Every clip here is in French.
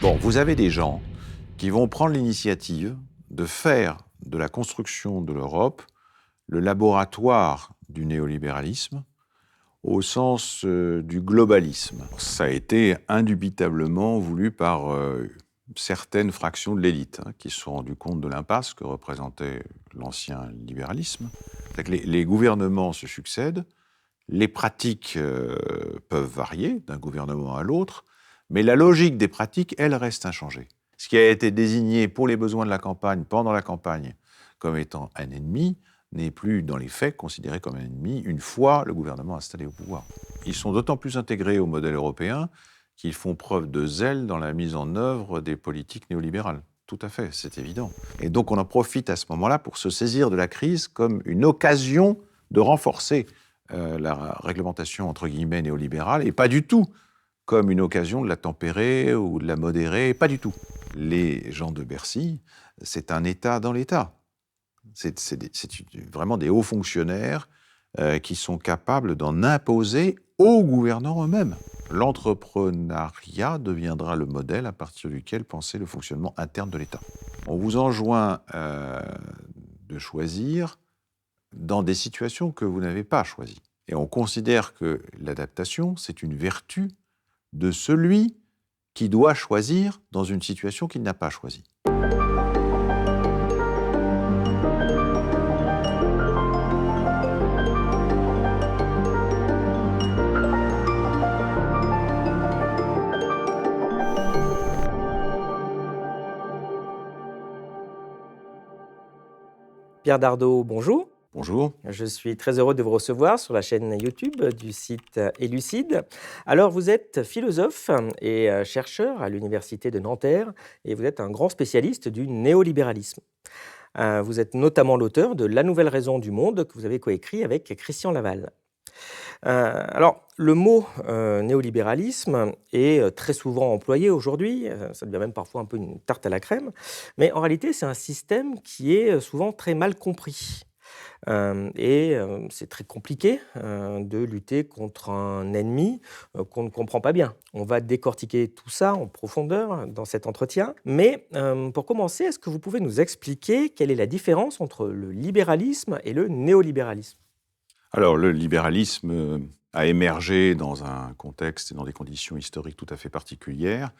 Bon, vous avez des gens qui vont prendre l'initiative de faire de la construction de l'Europe le laboratoire du néolibéralisme au sens du globalisme. Ça a été indubitablement voulu par certaines fractions de l'élite qui se sont rendues compte de l'impasse que représentait l'ancien libéralisme. C'est que les gouvernements se succèdent, les pratiques peuvent varier d'un gouvernement à l'autre, mais la logique des pratiques, elle, reste inchangée. Ce qui a été désigné pour les besoins de la campagne, pendant la campagne, comme étant un ennemi, n'est plus, dans les faits, considéré comme un ennemi une fois le gouvernement installé au pouvoir. Ils sont d'autant plus intégrés au modèle européen qu'ils font preuve de zèle dans la mise en œuvre des politiques néolibérales. Tout à fait, c'est évident. Et donc on en profite à ce moment-là pour se saisir de la crise comme une occasion de renforcer la réglementation entre guillemets néolibérale, et pas du tout comme une occasion de la tempérer ou de la modérer, pas du tout. Les gens de Bercy, c'est un État dans l'État. C'est vraiment des hauts fonctionnaires qui sont capables d'en imposer aux gouvernants eux-mêmes. L'entrepreneuriat deviendra le modèle à partir duquel penser le fonctionnement interne de l'État. On vous enjoint de choisir dans des situations que vous n'avez pas choisies. Et on considère que l'adaptation, c'est une vertu de celui qui doit choisir dans une situation qu'il n'a pas choisie. Pierre Dardot, bonjour. Bonjour. Je suis très heureux de vous recevoir sur la chaîne YouTube du site Élucide. Alors, vous êtes philosophe et chercheur à l'Université de Nanterre et vous êtes un grand spécialiste du néolibéralisme. Vous êtes notamment l'auteur de La nouvelle raison du monde que vous avez coécrit avec Christian Laval. Alors, le mot néolibéralisme est très souvent employé aujourd'hui, ça devient même parfois un peu une tarte à la crème, mais en réalité, c'est un système qui est souvent très mal compris. C'est très compliqué de lutter contre un ennemi qu'on ne comprend pas bien. On va décortiquer tout ça en profondeur dans cet entretien, mais pour commencer, est-ce que vous pouvez nous expliquer quelle est la différence entre le libéralisme et le néolibéralisme ? Alors, le libéralisme a émergé dans un contexte et dans des conditions historiques tout à fait particulières.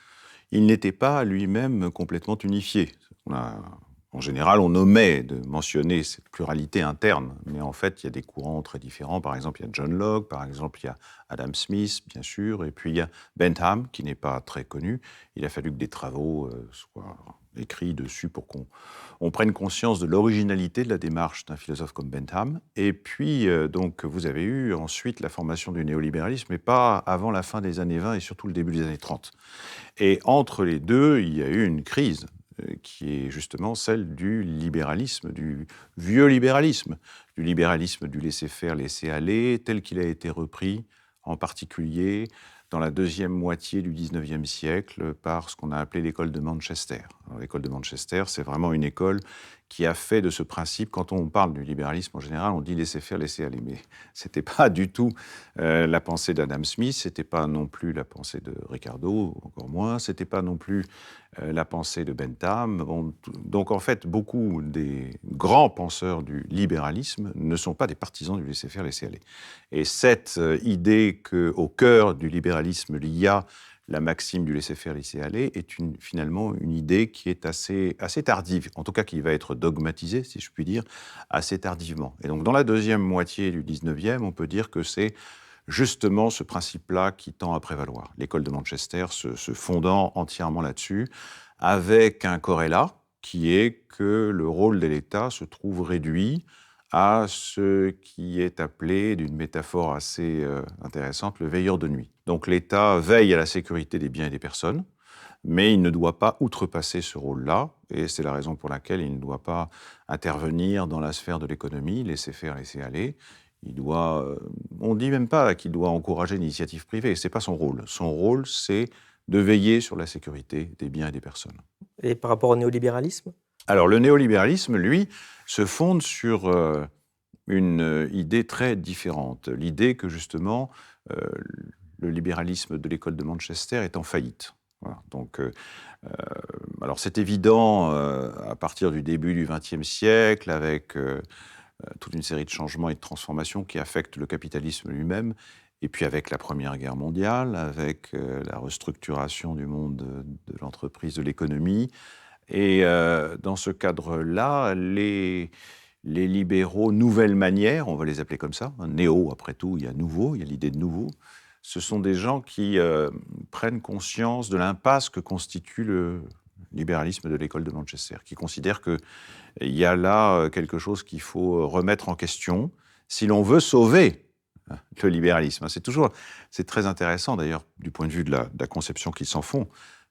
Il n'était pas lui-même complètement unifié. En général, on omet de mentionner cette pluralité interne, mais en fait, il y a des courants très différents. Par exemple, il y a John Locke, par exemple, il y a Adam Smith, bien sûr, et puis il y a Bentham, qui n'est pas très connu. Il a fallu que des travaux soient écrits dessus pour qu'on prenne conscience de l'originalité de la démarche d'un philosophe comme Bentham. Et puis, donc, vous avez eu ensuite la formation du néolibéralisme, mais pas avant la fin des années 20 et surtout le début des années 30. Et entre les deux, il y a eu une crise qui est justement celle du libéralisme, du vieux libéralisme, du libéralisme du laisser-faire, laisser-aller, tel qu'il a été repris, en particulier dans la deuxième moitié du XIXe siècle par ce qu'on a appelé l'école de Manchester. Alors, l'école de Manchester, c'est vraiment une école qui a fait de ce principe, quand on parle du libéralisme en général, on dit laisser faire, laisser aller. Mais ce n'était pas du tout la pensée d'Adam Smith, ce n'était pas non plus la pensée de Ricardo, encore moins, ce n'était pas non plus la pensée de Bentham. Bon, donc en fait, beaucoup des grands penseurs du libéralisme ne sont pas des partisans du laisser faire, laisser aller. Et cette idée qu'au cœur du libéralisme, il y a la maxime du laisser-faire, laisser-aller est finalement une idée qui est assez tardive, en tout cas qui va être dogmatisée, si je puis dire, assez tardivement. Et donc dans la deuxième moitié du 19e, on peut dire que c'est justement ce principe-là qui tend à prévaloir. L'école de Manchester se fondant entièrement là-dessus, avec un corrélat qui est que le rôle de l'État se trouve réduit à ce qui est appelé, d'une métaphore assez intéressante, le veilleur de nuit. Donc l'État veille à la sécurité des biens et des personnes, mais il ne doit pas outrepasser ce rôle-là, et c'est la raison pour laquelle il ne doit pas intervenir dans la sphère de l'économie, laisser faire, laisser aller. Il doit, on ne dit même pas qu'il doit encourager l'initiative privée, ce n'est pas son rôle. Son rôle, c'est de veiller sur la sécurité des biens et des personnes. Et par rapport au néolibéralisme ? Alors, le néolibéralisme, lui, se fonde sur une idée très différente. L'idée que, justement, le libéralisme de l'école de Manchester est en faillite. Voilà. Donc, alors c'est évident à partir du début du XXe siècle, avec toute une série de changements et de transformations qui affectent le capitalisme lui-même, et puis avec la Première Guerre mondiale, avec la restructuration du monde de l'entreprise, de l'économie. Et dans ce cadre-là, les libéraux nouvelle manière, on va les appeler comme ça, hein, néo après tout, il y a nouveau, il y a l'idée de nouveau, ce sont des gens qui prennent conscience de l'impasse que constitue le libéralisme de l'école de Manchester, qui considèrent qu'il y a là quelque chose qu'il faut remettre en question si l'on veut sauver le libéralisme. C'est très intéressant d'ailleurs du point de vue de la conception qu'ils s'en font,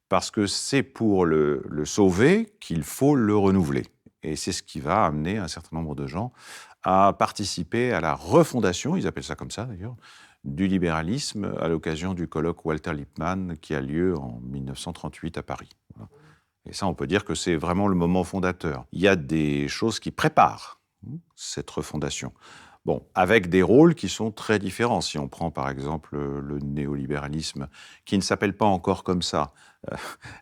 parce que c'est pour le sauver qu'il faut le renouveler. Et c'est ce qui va amener un certain nombre de gens à participer à la refondation, ils appellent ça comme ça d'ailleurs, du libéralisme à l'occasion du colloque Walter Lippmann qui a lieu en 1938 à Paris. Voilà. Et ça, on peut dire que c'est vraiment le moment fondateur. Il y a des choses qui préparent cette refondation. Bon, avec des rôles qui sont très différents. Si on prend par exemple le néolibéralisme, qui ne s'appelle pas encore comme ça,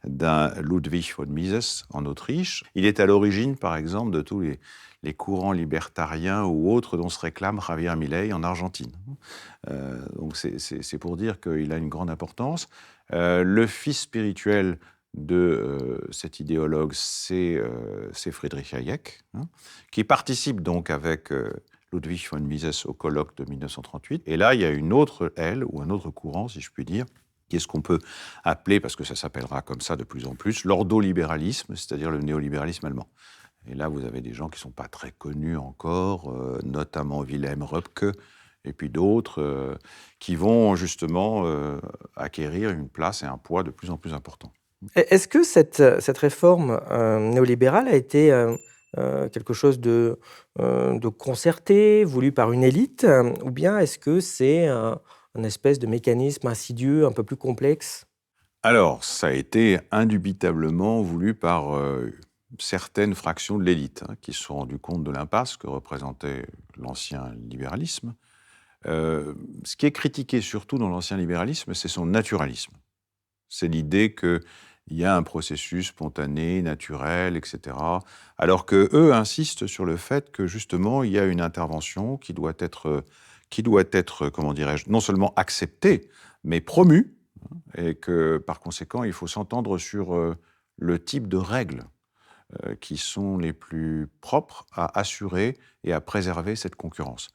d'un Ludwig von Mises en Autriche, il est à l'origine par exemple de tous les courants libertariens ou autres dont se réclame Javier Milei en Argentine. Donc c'est pour dire qu'il a une grande importance. Le fils spirituel de cet idéologue, c'est Friedrich Hayek, hein, qui participe donc avec Ludwig von Mises au colloque de 1938. Et là, il y a une autre aile, ou un autre courant, si je puis dire, qui est ce qu'on peut appeler, parce que ça s'appellera comme ça de plus en plus, l'ordolibéralisme, c'est-à-dire le néolibéralisme allemand. Et là, vous avez des gens qui ne sont pas très connus encore, notamment Wilhelm Röpke, et puis d'autres, qui vont justement acquérir une place et un poids de plus en plus important. Est-ce que cette réforme néolibérale a été quelque chose de concerté, voulu par une élite, ou bien est-ce que c'est un espèce de mécanisme insidieux, un peu plus complexe? Alors, ça a été indubitablement voulu par certaines fractions de l'élite, hein, qui se sont rendues compte de l'impasse que représentait l'ancien libéralisme. Ce qui est critiqué surtout dans l'ancien libéralisme, c'est son naturalisme. C'est l'idée qu'il y a un processus spontané, naturel, etc. Alors qu'eux insistent sur le fait que justement, il y a une intervention qui doit être, comment dirais-je, non seulement acceptée, mais promue, hein, et que par conséquent, il faut s'entendre sur le type de règles qui sont les plus propres à assurer et à préserver cette concurrence.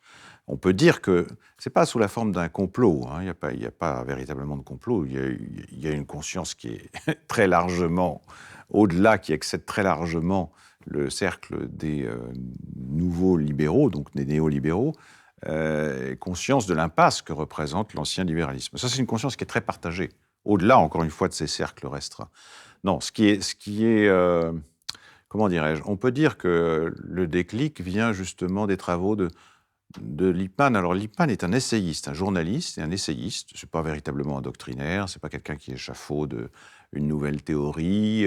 On peut dire que ce n'est pas sous la forme d'un complot, hein, il n'y a pas véritablement de complot, il y a une conscience qui est très largement au-delà, qui excède très largement le cercle des nouveaux libéraux, donc des néolibéraux, conscience de l'impasse que représente l'ancien libéralisme. Ça, c'est une conscience qui est très partagée, au-delà, encore une fois, de ces cercles restreints. Non, comment dirais-je, on peut dire que le déclic vient justement des travaux de Lippmann. Alors Lippmann est un essayiste, un journaliste et un essayiste. C'est pas véritablement un doctrinaire, c'est pas quelqu'un qui échafaude une nouvelle théorie.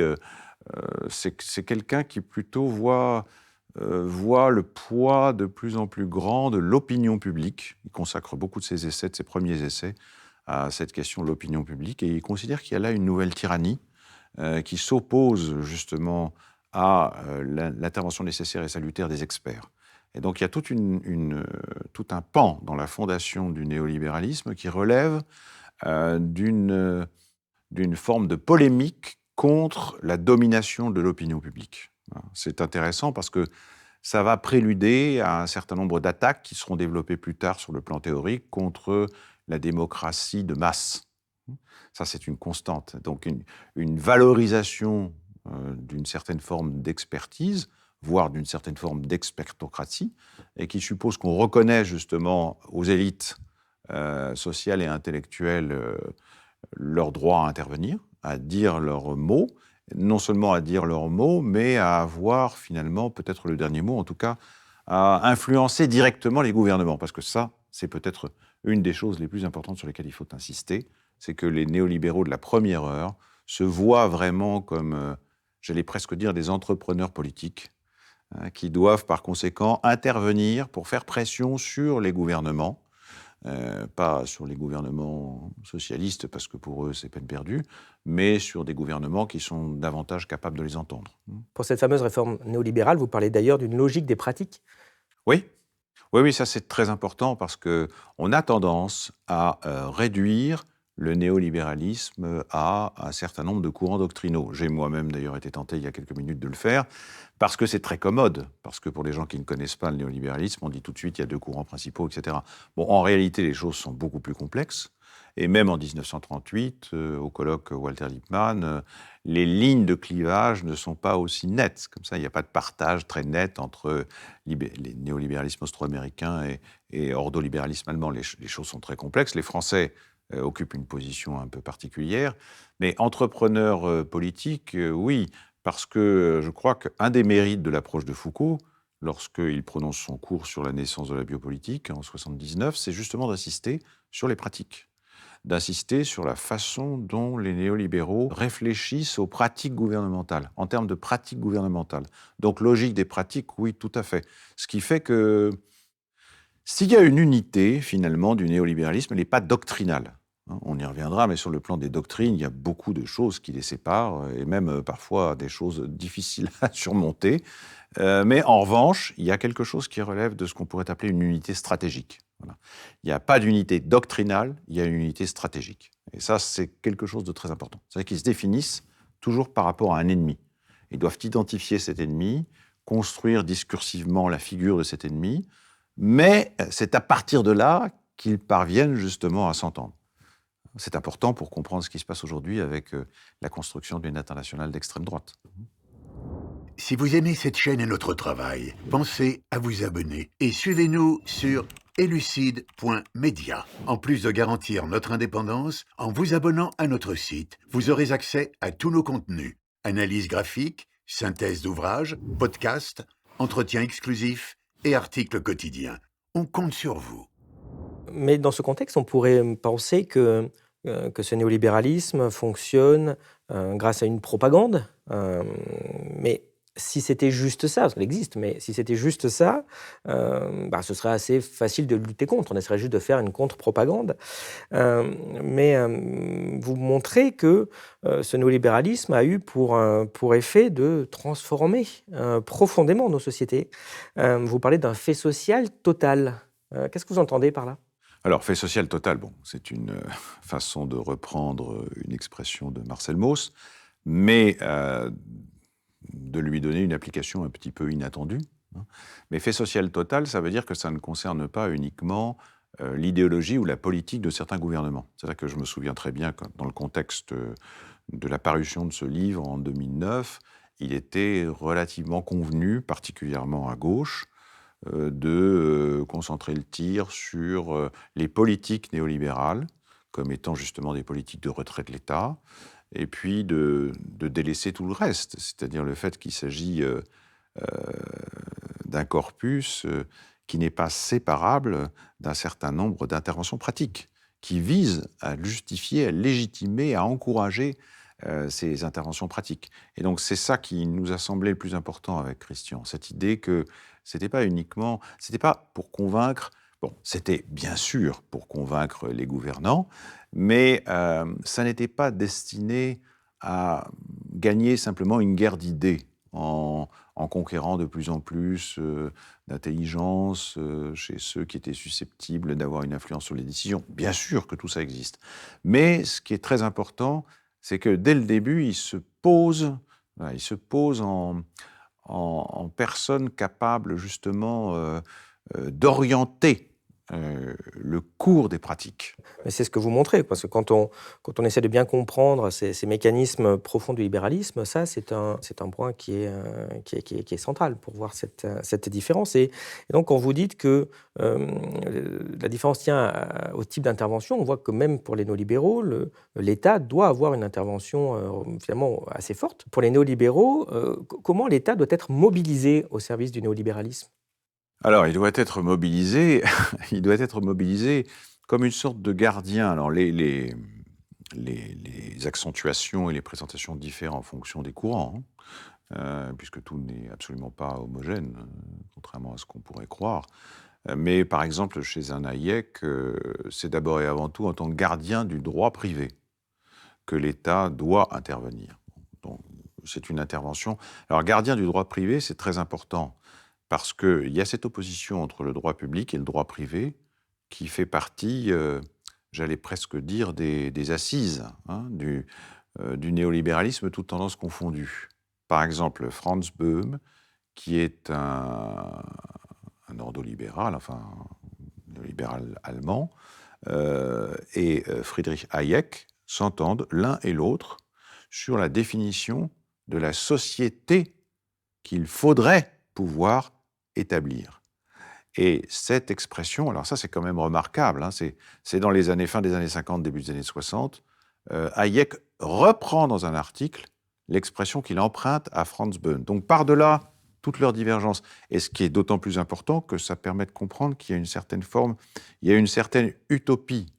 C'est quelqu'un qui plutôt voit le poids de plus en plus grand de l'opinion publique. Il consacre beaucoup de ses essais, de ses premiers essais, à cette question de l'opinion publique, et il considère qu'il y a là une nouvelle tyrannie qui s'oppose justement à l'intervention nécessaire et salutaire des experts. Et donc il y a tout un pan dans la fondation du néolibéralisme qui relève d'une forme de polémique contre la domination de l'opinion publique. C'est intéressant parce que ça va préluder à un certain nombre d'attaques qui seront développées plus tard sur le plan théorique contre la démocratie de masse. Ça, c'est une constante. Donc une valorisation d'une certaine forme d'expertise, voire d'une certaine forme d'expertocratie, et qui suppose qu'on reconnaît justement aux élites sociales et intellectuelles leur droit à intervenir, à dire leurs mots, non seulement à dire leurs mots, mais à avoir finalement peut-être le dernier mot, en tout cas à influencer directement les gouvernements, parce que ça, c'est peut-être une des choses les plus importantes sur lesquelles il faut insister, c'est que les néolibéraux de la première heure se voient vraiment comme, j'allais presque dire, des entrepreneurs politiques, qui doivent par conséquent intervenir pour faire pression sur les gouvernements, pas sur les gouvernements socialistes, parce que pour eux, c'est peine perdue, mais sur des gouvernements qui sont davantage capables de les entendre. Pour cette fameuse réforme néolibérale, vous parlez d'ailleurs d'une logique des pratiques. Oui, oui, oui, ça c'est très important parce qu'on a tendance à réduire le néolibéralisme à un certain nombre de courants doctrinaux. J'ai moi-même d'ailleurs été tenté il y a quelques minutes de le faire, parce que c'est très commode, parce que pour les gens qui ne connaissent pas le néolibéralisme, on dit tout de suite il y a deux courants principaux, etc. Bon, en réalité, les choses sont beaucoup plus complexes, et même en 1938, au colloque Walter Lippmann, les lignes de clivage ne sont pas aussi nettes. Comme ça, il n'y a pas de partage très net entre les néolibéralismes austro-américains et ordolibéralisme allemand. Les choses sont très complexes. Les Français occupent une position un peu particulière. Mais entrepreneur politique, oui, parce que je crois qu'un des mérites de l'approche de Foucault, lorsqu'il prononce son cours sur la naissance de la biopolitique en 1979, c'est justement d'insister sur les pratiques, d'insister sur la façon dont les néolibéraux réfléchissent aux pratiques gouvernementales, en termes de pratiques gouvernementales. Donc logique des pratiques, oui, tout à fait. Ce qui fait que s'il y a une unité, finalement, du néolibéralisme, elle n'est pas doctrinale. On y reviendra, mais sur le plan des doctrines, il y a beaucoup de choses qui les séparent, et même parfois des choses difficiles à surmonter. Mais en revanche, il y a quelque chose qui relève de ce qu'on pourrait appeler une unité stratégique. Voilà. Il n'y a pas d'unité doctrinale, il y a une unité stratégique. Et ça, c'est quelque chose de très important. C'est-à-dire qu'ils se définissent toujours par rapport à un ennemi. Ils doivent identifier cet ennemi, construire discursivement la figure de cet ennemi, mais c'est à partir de là qu'ils parviennent justement à s'entendre. C'est important pour comprendre ce qui se passe aujourd'hui avec la construction d'une internationale d'extrême droite. Si vous aimez cette chaîne et notre travail, pensez à vous abonner et suivez-nous sur elucide.media. En plus de garantir notre indépendance, en vous abonnant à notre site, vous aurez accès à tous nos contenus, analyses graphiques, synthèse d'ouvrages, podcasts, entretiens exclusifs et articles quotidiens. On compte sur vous. Mais dans ce contexte, on pourrait penser que ce néolibéralisme fonctionne grâce à une propagande. Mais si c'était juste ça, parce qu'elle existe, mais si c'était juste ça, ce serait assez facile de lutter contre. On essaierait juste de faire une contre-propagande. Mais vous montrez que ce néolibéralisme a eu pour effet de transformer profondément nos sociétés. Vous parlez d'un fait social total. Qu'est-ce que vous entendez par là? Alors, fait social total, bon, c'est une façon de reprendre une expression de Marcel Mauss, mais de lui donner une application un petit peu inattendue. Mais fait social total, ça veut dire que ça ne concerne pas uniquement l'idéologie ou la politique de certains gouvernements. C'est-à-dire que je me souviens très bien que dans le contexte de la parution de ce livre en 2009, il était relativement convenu, particulièrement à gauche, de concentrer le tir sur les politiques néolibérales, comme étant justement des politiques de retrait de l'État, et puis de délaisser tout le reste, c'est-à-dire le fait qu'il s'agit d'un corpus qui n'est pas séparable d'un certain nombre d'interventions pratiques, qui visent à justifier, à légitimer, à encourager ces interventions pratiques. Et donc c'est ça qui nous a semblé le plus important avec Christian, cette idée que c'était pas pour convaincre, bon, c'était bien sûr pour convaincre les gouvernants, mais ça n'était pas destiné à gagner simplement une guerre d'idées en conquérant de plus en plus d'intelligence chez ceux qui étaient susceptibles d'avoir une influence sur les décisions. Bien sûr que tout ça existe. Mais ce qui est très important, c'est que dès le début, il se pose en personne capable justement d'orienter le cours des pratiques. Mais c'est ce que vous montrez, parce que quand on essaie de bien comprendre ces mécanismes profonds du libéralisme, ça, c'est un point qui est central pour voir cette différence. Et donc, quand vous dites que la différence tient au type d'intervention, on voit que même pour les néolibéraux, l'État doit avoir une intervention finalement assez forte. Pour les néolibéraux, comment l'État doit être mobilisé au service du néolibéralisme? Alors, il doit être mobilisé, il doit être mobilisé comme une sorte de gardien. Alors, les accentuations et les présentations diffèrent en fonction des courants, puisque tout n'est absolument pas homogène, contrairement à ce qu'on pourrait croire. Mais par exemple, chez un Hayek, c'est d'abord et avant tout en tant que gardien du droit privé que l'État doit intervenir. Donc, c'est une intervention. Alors, gardien du droit privé, c'est très important parce qu'il y a cette opposition entre le droit public et le droit privé qui fait partie, j'allais presque dire, des assises du néolibéralisme, toutes tendances confondues. Par exemple, Franz Böhm, qui est un ordolibéral, enfin, un néolibéral allemand, et Friedrich Hayek s'entendent l'un et l'autre sur la définition de la société qu'il faudrait pouvoir établir. Et cette expression, alors ça c'est quand même remarquable, c'est dans les années fin des années 50, début des années 60, Hayek reprend dans un article l'expression qu'il emprunte à Franz Böhm. Donc par-delà toutes leurs divergences, et ce qui est d'autant plus important que ça permet de comprendre qu'il y a une certaine forme, il y a une certaine utopie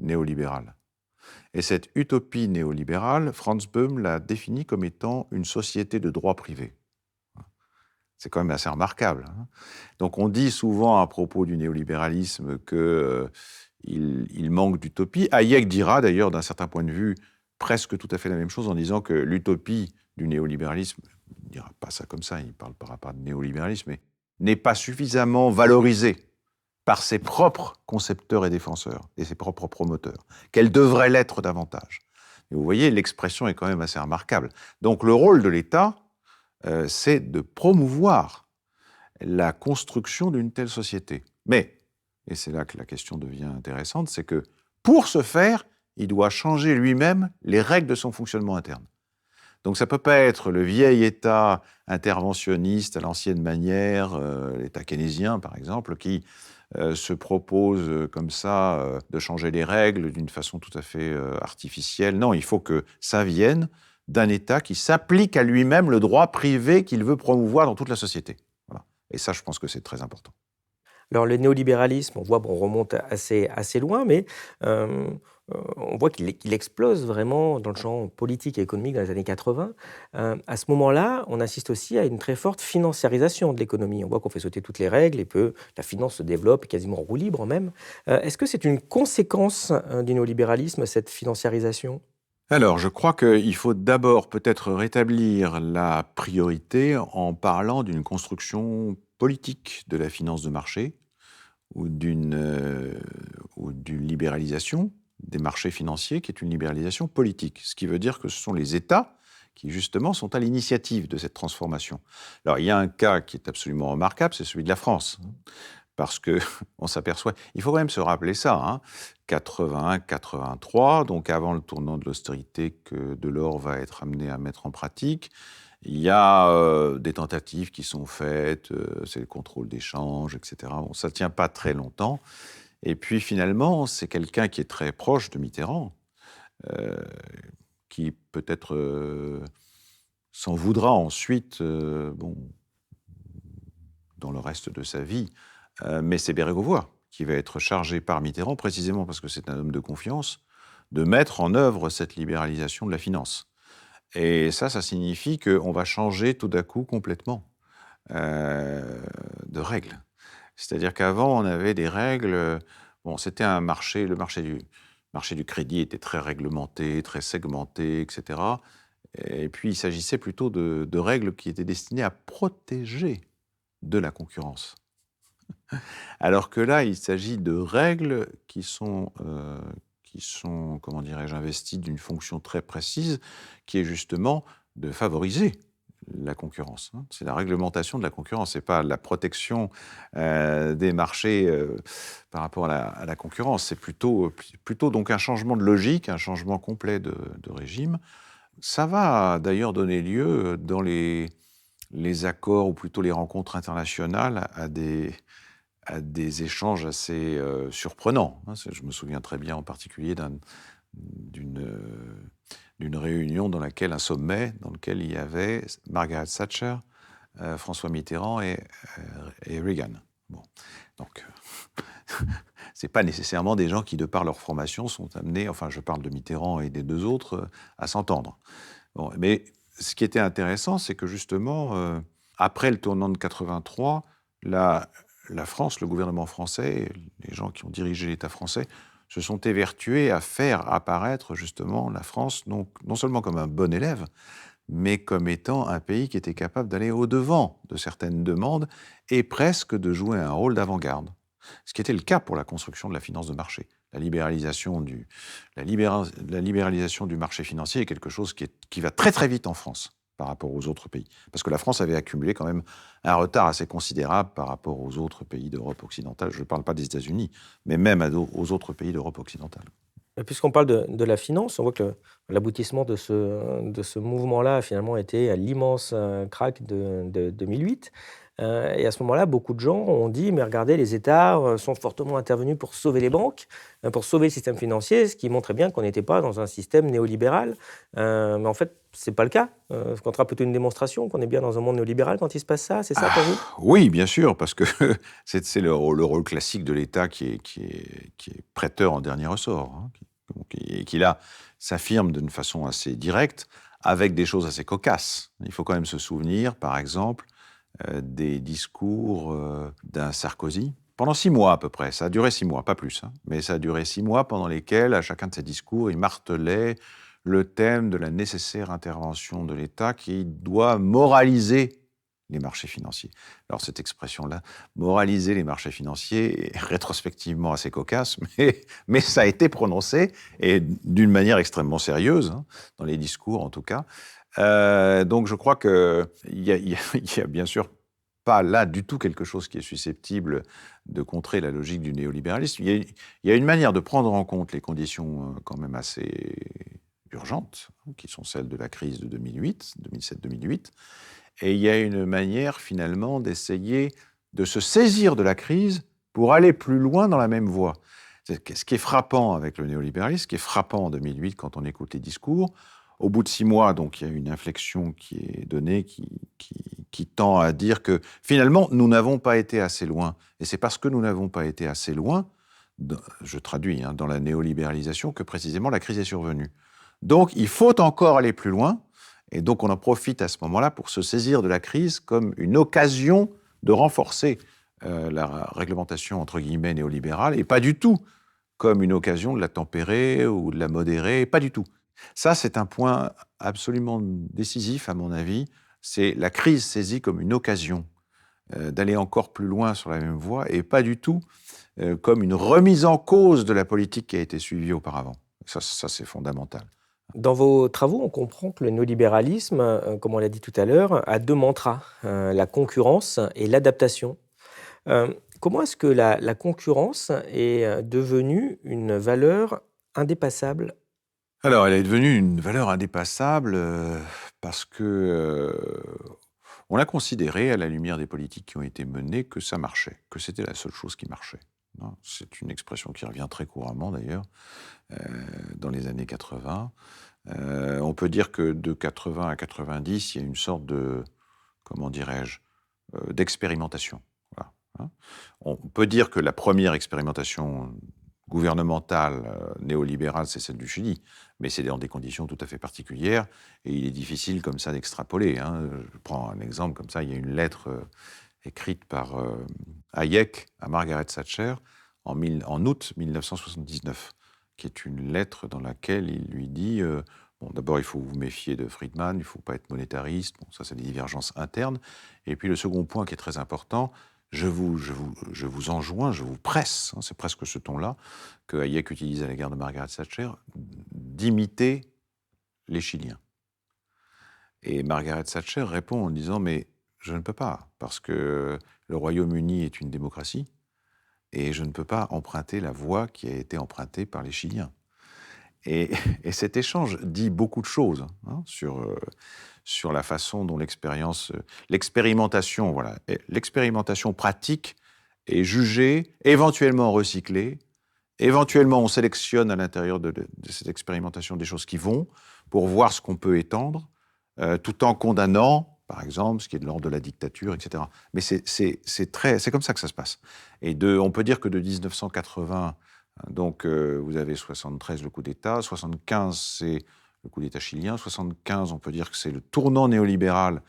néolibérale. Et cette utopie néolibérale, Franz Böhm l'a définie comme étant une société de droit privé. C'est quand même assez remarquable. Donc on dit souvent à propos du néolibéralisme qu'il manque d'utopie. Hayek dira d'ailleurs, d'un certain point de vue, presque tout à fait la même chose en disant que l'utopie du néolibéralisme, il ne dira pas ça comme ça, il ne parlera pas de néolibéralisme, mais n'est pas suffisamment valorisée par ses propres concepteurs et défenseurs, et ses propres promoteurs, qu'elle devrait l'être davantage. Et vous voyez, l'expression est quand même assez remarquable. Donc le rôle de l'État, c'est de promouvoir la construction d'une telle société. Mais, et c'est là que la question devient intéressante, c'est que pour ce faire, il doit changer lui-même les règles de son fonctionnement interne. Donc ça ne peut pas être le vieil État interventionniste à l'ancienne manière, l'État keynésien par exemple, qui se propose comme ça de changer les règles d'une façon tout à fait artificielle. Non, il faut que ça vienne d'un État qui s'applique à lui-même le droit privé qu'il veut promouvoir dans toute la société. Voilà. Et ça, je pense que c'est très important. Alors le néolibéralisme, on voit, bon, on remonte assez loin, mais on voit qu'il explose vraiment dans le champ politique et économique dans les années 80. À ce moment-là, on assiste aussi à une très forte financiarisation de l'économie. On voit qu'on fait sauter toutes les règles et que la finance se développe quasiment en roue libre même. Est-ce que c'est une conséquence du néolibéralisme, cette financiarisation ? Alors, je crois qu'il faut d'abord peut-être rétablir la priorité en parlant d'une construction politique de la finance de marché ou d'une libéralisation des marchés financiers qui est une libéralisation politique. Ce qui veut dire que ce sont les États qui, justement, sont à l'initiative de cette transformation. Alors, il y a un cas qui est absolument remarquable, c'est celui de la France. Parce qu'on s'aperçoit, il faut quand même se rappeler ça, 81, 83, donc avant le tournant de l'austérité que Delors va être amené à mettre en pratique, il y a des tentatives qui sont faites, c'est le contrôle des changes, etc. Bon, ça ne tient pas très longtemps. Et puis finalement, c'est quelqu'un qui est très proche de Mitterrand, qui peut-être s'en voudra ensuite, dans le reste de sa vie. Mais c'est Bérégovoy qui va être chargé par Mitterrand, précisément parce que c'est un homme de confiance, de mettre en œuvre cette libéralisation de la finance. Et ça signifie qu'on va changer tout d'un coup complètement de règles. C'est-à-dire qu'avant, on avait des règles... Bon, c'était un marché, le marché du crédit était très réglementé, très segmenté, etc. Et puis, il s'agissait plutôt de règles qui étaient destinées à protéger de la concurrence. Alors que là, il s'agit de règles qui sont, comment dirais-je, investies d'une fonction très précise, qui est justement de favoriser la concurrence. C'est la réglementation de la concurrence, c'est pas la protection des marchés par rapport à la concurrence. C'est plutôt donc un changement de logique, un changement complet de régime. Ça va d'ailleurs donner lieu dans les accords, ou plutôt les rencontres internationales, à des échanges assez surprenants. Je me souviens très bien en particulier d'une réunion dans laquelle, un sommet dans lequel il y avait Margaret Thatcher, François Mitterrand et Reagan. Bon. Donc, c'est pas nécessairement des gens qui, de par leur formation, sont amenés, enfin je parle de Mitterrand et des deux autres, à s'entendre. Bon, mais ce qui était intéressant, c'est que justement, après le tournant de 83, la France, le gouvernement français, les gens qui ont dirigé l'État français, se sont évertués à faire apparaître justement la France non seulement comme un bon élève, mais comme étant un pays qui était capable d'aller au-devant de certaines demandes et presque de jouer un rôle d'avant-garde. Ce qui était le cas pour la construction de la finance de marché. La libéralisation du marché financier est quelque chose qui va très très vite en France par rapport aux autres pays. Parce que la France avait accumulé quand même un retard assez considérable par rapport aux autres pays d'Europe occidentale. Je ne parle pas des États-Unis, mais même aux autres pays d'Europe occidentale. Et puisqu'on parle de la finance, on voit que l'aboutissement de ce mouvement-là a finalement été l'immense krach de 2008. Et à ce moment-là, beaucoup de gens ont dit, mais regardez, les États sont fortement intervenus pour sauver les banques, pour sauver le système financier, ce qui montrait bien qu'on n'était pas dans un système néolibéral. Mais en fait, ce n'est pas le cas. Ce contrat plutôt une démonstration qu'on est bien dans un monde néolibéral quand il se passe ça, c'est ça pour vous? Oui, bien sûr, parce que c'est le rôle classique de l'État qui est prêteur en dernier ressort, hein, et qui là s'affirme d'une façon assez directe, avec des choses assez cocasses. Il faut quand même se souvenir, par exemple, des discours d'un Sarkozy, pendant 6 mois à peu près. Ça a duré 6 mois, pas plus, hein, mais ça a duré 6 mois pendant lesquels, à chacun de ses discours, il martelait le thème de la nécessaire intervention de l'État qui doit moraliser les marchés financiers. Alors cette expression-là, moraliser les marchés financiers, est rétrospectivement assez cocasse, mais ça a été prononcé, et d'une manière extrêmement sérieuse, hein, dans les discours en tout cas. Donc je crois qu'il y a bien sûr pas là du tout quelque chose qui est susceptible de contrer la logique du néolibéralisme. Il y a une manière de prendre en compte les conditions quand même assez urgentes, hein, qui sont celles de la crise de 2007-2008, et il y a une manière finalement d'essayer de se saisir de la crise pour aller plus loin dans la même voie. Ce qui est frappant avec le néolibéralisme, ce qui est frappant en 2008 quand on écoute les discours, au bout de 6 mois, donc, il y a une inflexion qui est donnée, qui tend à dire que finalement, nous n'avons pas été assez loin. Et c'est parce que nous n'avons pas été assez loin, je traduis, hein, dans la néolibéralisation, que précisément la crise est survenue. Donc, il faut encore aller plus loin. Et donc, on en profite à ce moment-là pour se saisir de la crise comme une occasion de renforcer la réglementation, entre guillemets, néolibérale, et pas du tout comme une occasion de la tempérer ou de la modérer, pas du tout. Ça, c'est un point absolument décisif, à mon avis. C'est la crise saisie comme une occasion d'aller encore plus loin sur la même voie, et pas du tout comme une remise en cause de la politique qui a été suivie auparavant. Ça c'est fondamental. Dans vos travaux, on comprend que le néolibéralisme, comme on l'a dit tout à l'heure, a 2 mantras, la concurrence et l'adaptation. Comment est-ce que la concurrence est devenue une valeur indépassable? Alors, elle est devenue une valeur indépassable parce que on a considéré, à la lumière des politiques qui ont été menées, que ça marchait, que c'était la seule chose qui marchait. Hein. C'est une expression qui revient très couramment, d'ailleurs, dans les années 80. On peut dire que de 80 à 90, il y a une sorte de, comment dirais-je, d'expérimentation. Voilà, hein. On peut dire que la première expérimentation gouvernementale néolibérale, c'est celle du Chili, mais c'est dans des conditions tout à fait particulières, et il est difficile comme ça d'extrapoler, hein. Je prends un exemple comme ça, il y a une lettre écrite par Hayek à Margaret Thatcher en août 1979, qui est une lettre dans laquelle il lui dit bon, d'abord, il faut vous méfier de Friedman, il ne faut pas être monétariste, bon, ça c'est des divergences internes, et puis le second point qui est très important, je vous enjoins, je vous presse, hein, c'est presque ce ton-là que Hayek utilise à l'égard de Margaret Thatcher, d'imiter les Chiliens. Et Margaret Thatcher répond en disant « mais je ne peux pas, parce que le Royaume-Uni est une démocratie, et je ne peux pas emprunter la voie qui a été empruntée par les Chiliens. » Et cet échange dit beaucoup de choses, hein, sur la façon dont l'expérimentation, voilà, l'expérimentation pratique est jugée, éventuellement recyclée, éventuellement on sélectionne à l'intérieur de cette expérimentation des choses qui vont, pour voir ce qu'on peut étendre, tout en condamnant, par exemple, ce qui est de l'ordre de la dictature, etc. Mais c'est comme ça que ça se passe. Et on peut dire que de 1980... Donc, vous avez 73, le coup d'État, 75, c'est le coup d'État chilien, 75, on peut dire que c'est le tournant néolibéral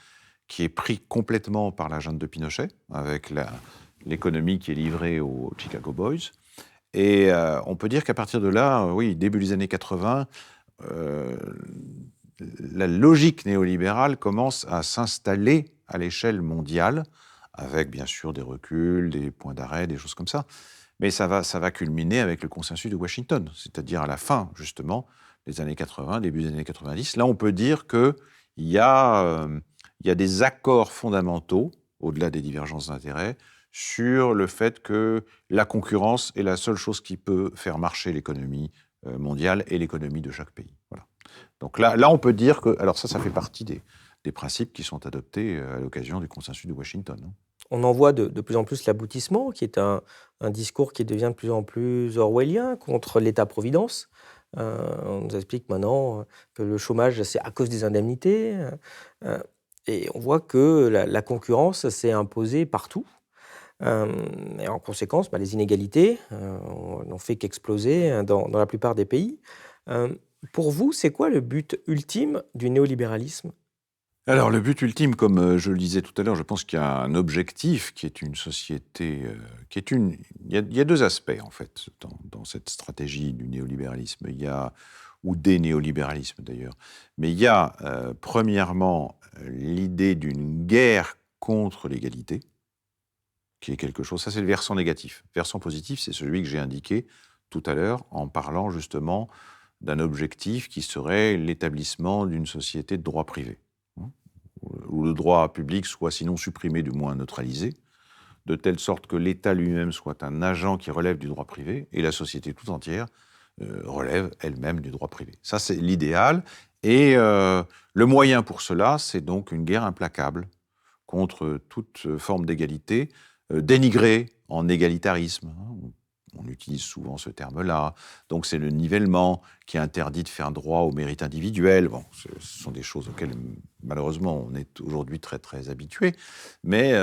qui est pris complètement par la junte de Pinochet, avec l'économie qui est livrée aux Chicago Boys. Et on peut dire qu'à partir de là, oui, début des années 80, la logique néolibérale commence à s'installer à l'échelle mondiale, avec bien sûr des reculs, des points d'arrêt, des choses comme ça. Mais ça va culminer avec le consensus de Washington, c'est-à-dire à la fin, justement, des années 80, début des années 90. Là, on peut dire qu'il y a des accords fondamentaux, au-delà des divergences d'intérêts, sur le fait que la concurrence est la seule chose qui peut faire marcher l'économie mondiale et l'économie de chaque pays. Voilà. Donc là, on peut dire que... Alors ça fait partie des principes qui sont adoptés à l'occasion du consensus de Washington. On en voit de plus en plus l'aboutissement, qui est un discours qui devient de plus en plus orwellien contre l'État-providence. On nous explique maintenant que le chômage, c'est à cause des indemnités. Et on voit que la concurrence s'est imposée partout. Et en conséquence, les inégalités n'ont fait qu'exploser dans la plupart des pays. Pour vous, c'est quoi le but ultime du néolibéralisme ? Alors, le but ultime, comme je le disais tout à l'heure, je pense qu'il y a un objectif qui est une société il y a deux aspects, en fait, dans cette stratégie du néolibéralisme. Ou des néolibéralismes, d'ailleurs. Mais il y a, premièrement, l'idée d'une guerre contre l'égalité, qui est quelque chose... Ça, c'est le versant négatif. Le versant positif, c'est celui que j'ai indiqué tout à l'heure en parlant, justement, d'un objectif qui serait l'établissement d'une société de droit privé, où le droit public soit sinon supprimé, du moins neutralisé, de telle sorte que l'État lui-même soit un agent qui relève du droit privé, et la société tout entière relève elle-même du droit privé. Ça, c'est l'idéal. Et le moyen pour cela, c'est donc une guerre implacable contre toute forme d'égalité, dénigrée en égalitarisme. On utilise souvent ce terme-là. Donc c'est le nivellement qui interdit de faire droit au mérite individuel. Bon, ce sont des choses auxquelles, malheureusement, on est aujourd'hui très, très habitué. Mais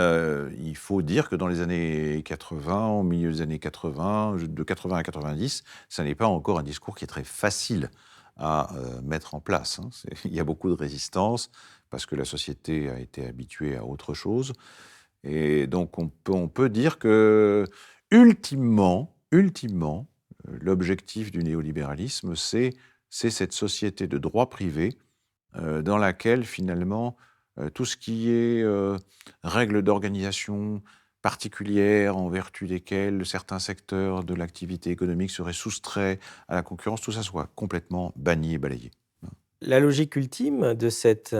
il faut dire que dans les années 80, au milieu des années 80, de 80 à 90, ça n'est pas encore un discours qui est très facile à mettre en place. Il y a beaucoup de résistance parce que la société a été habituée à autre chose. Et donc on peut dire que, ultimement, l'objectif du néolibéralisme, c'est cette société de droit privé dans laquelle, finalement, tout ce qui est règles d'organisation particulières en vertu desquelles certains secteurs de l'activité économique seraient soustraits à la concurrence, tout ça soit complètement banni et balayé. La logique ultime de cette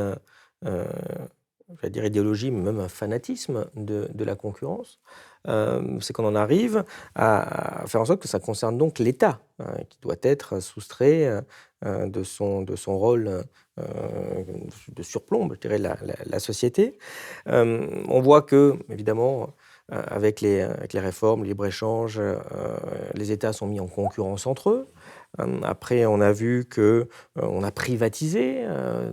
idéologie, mais même un fanatisme de la concurrence, c'est qu'on en arrive à faire en sorte que ça concerne donc l'État, qui doit être soustrait de son rôle de surplombe, je dirais, la société. On voit que, évidemment, avec les réformes, le libre-échange, les États sont mis en concurrence entre eux. Après, on a vu qu'on a privatisé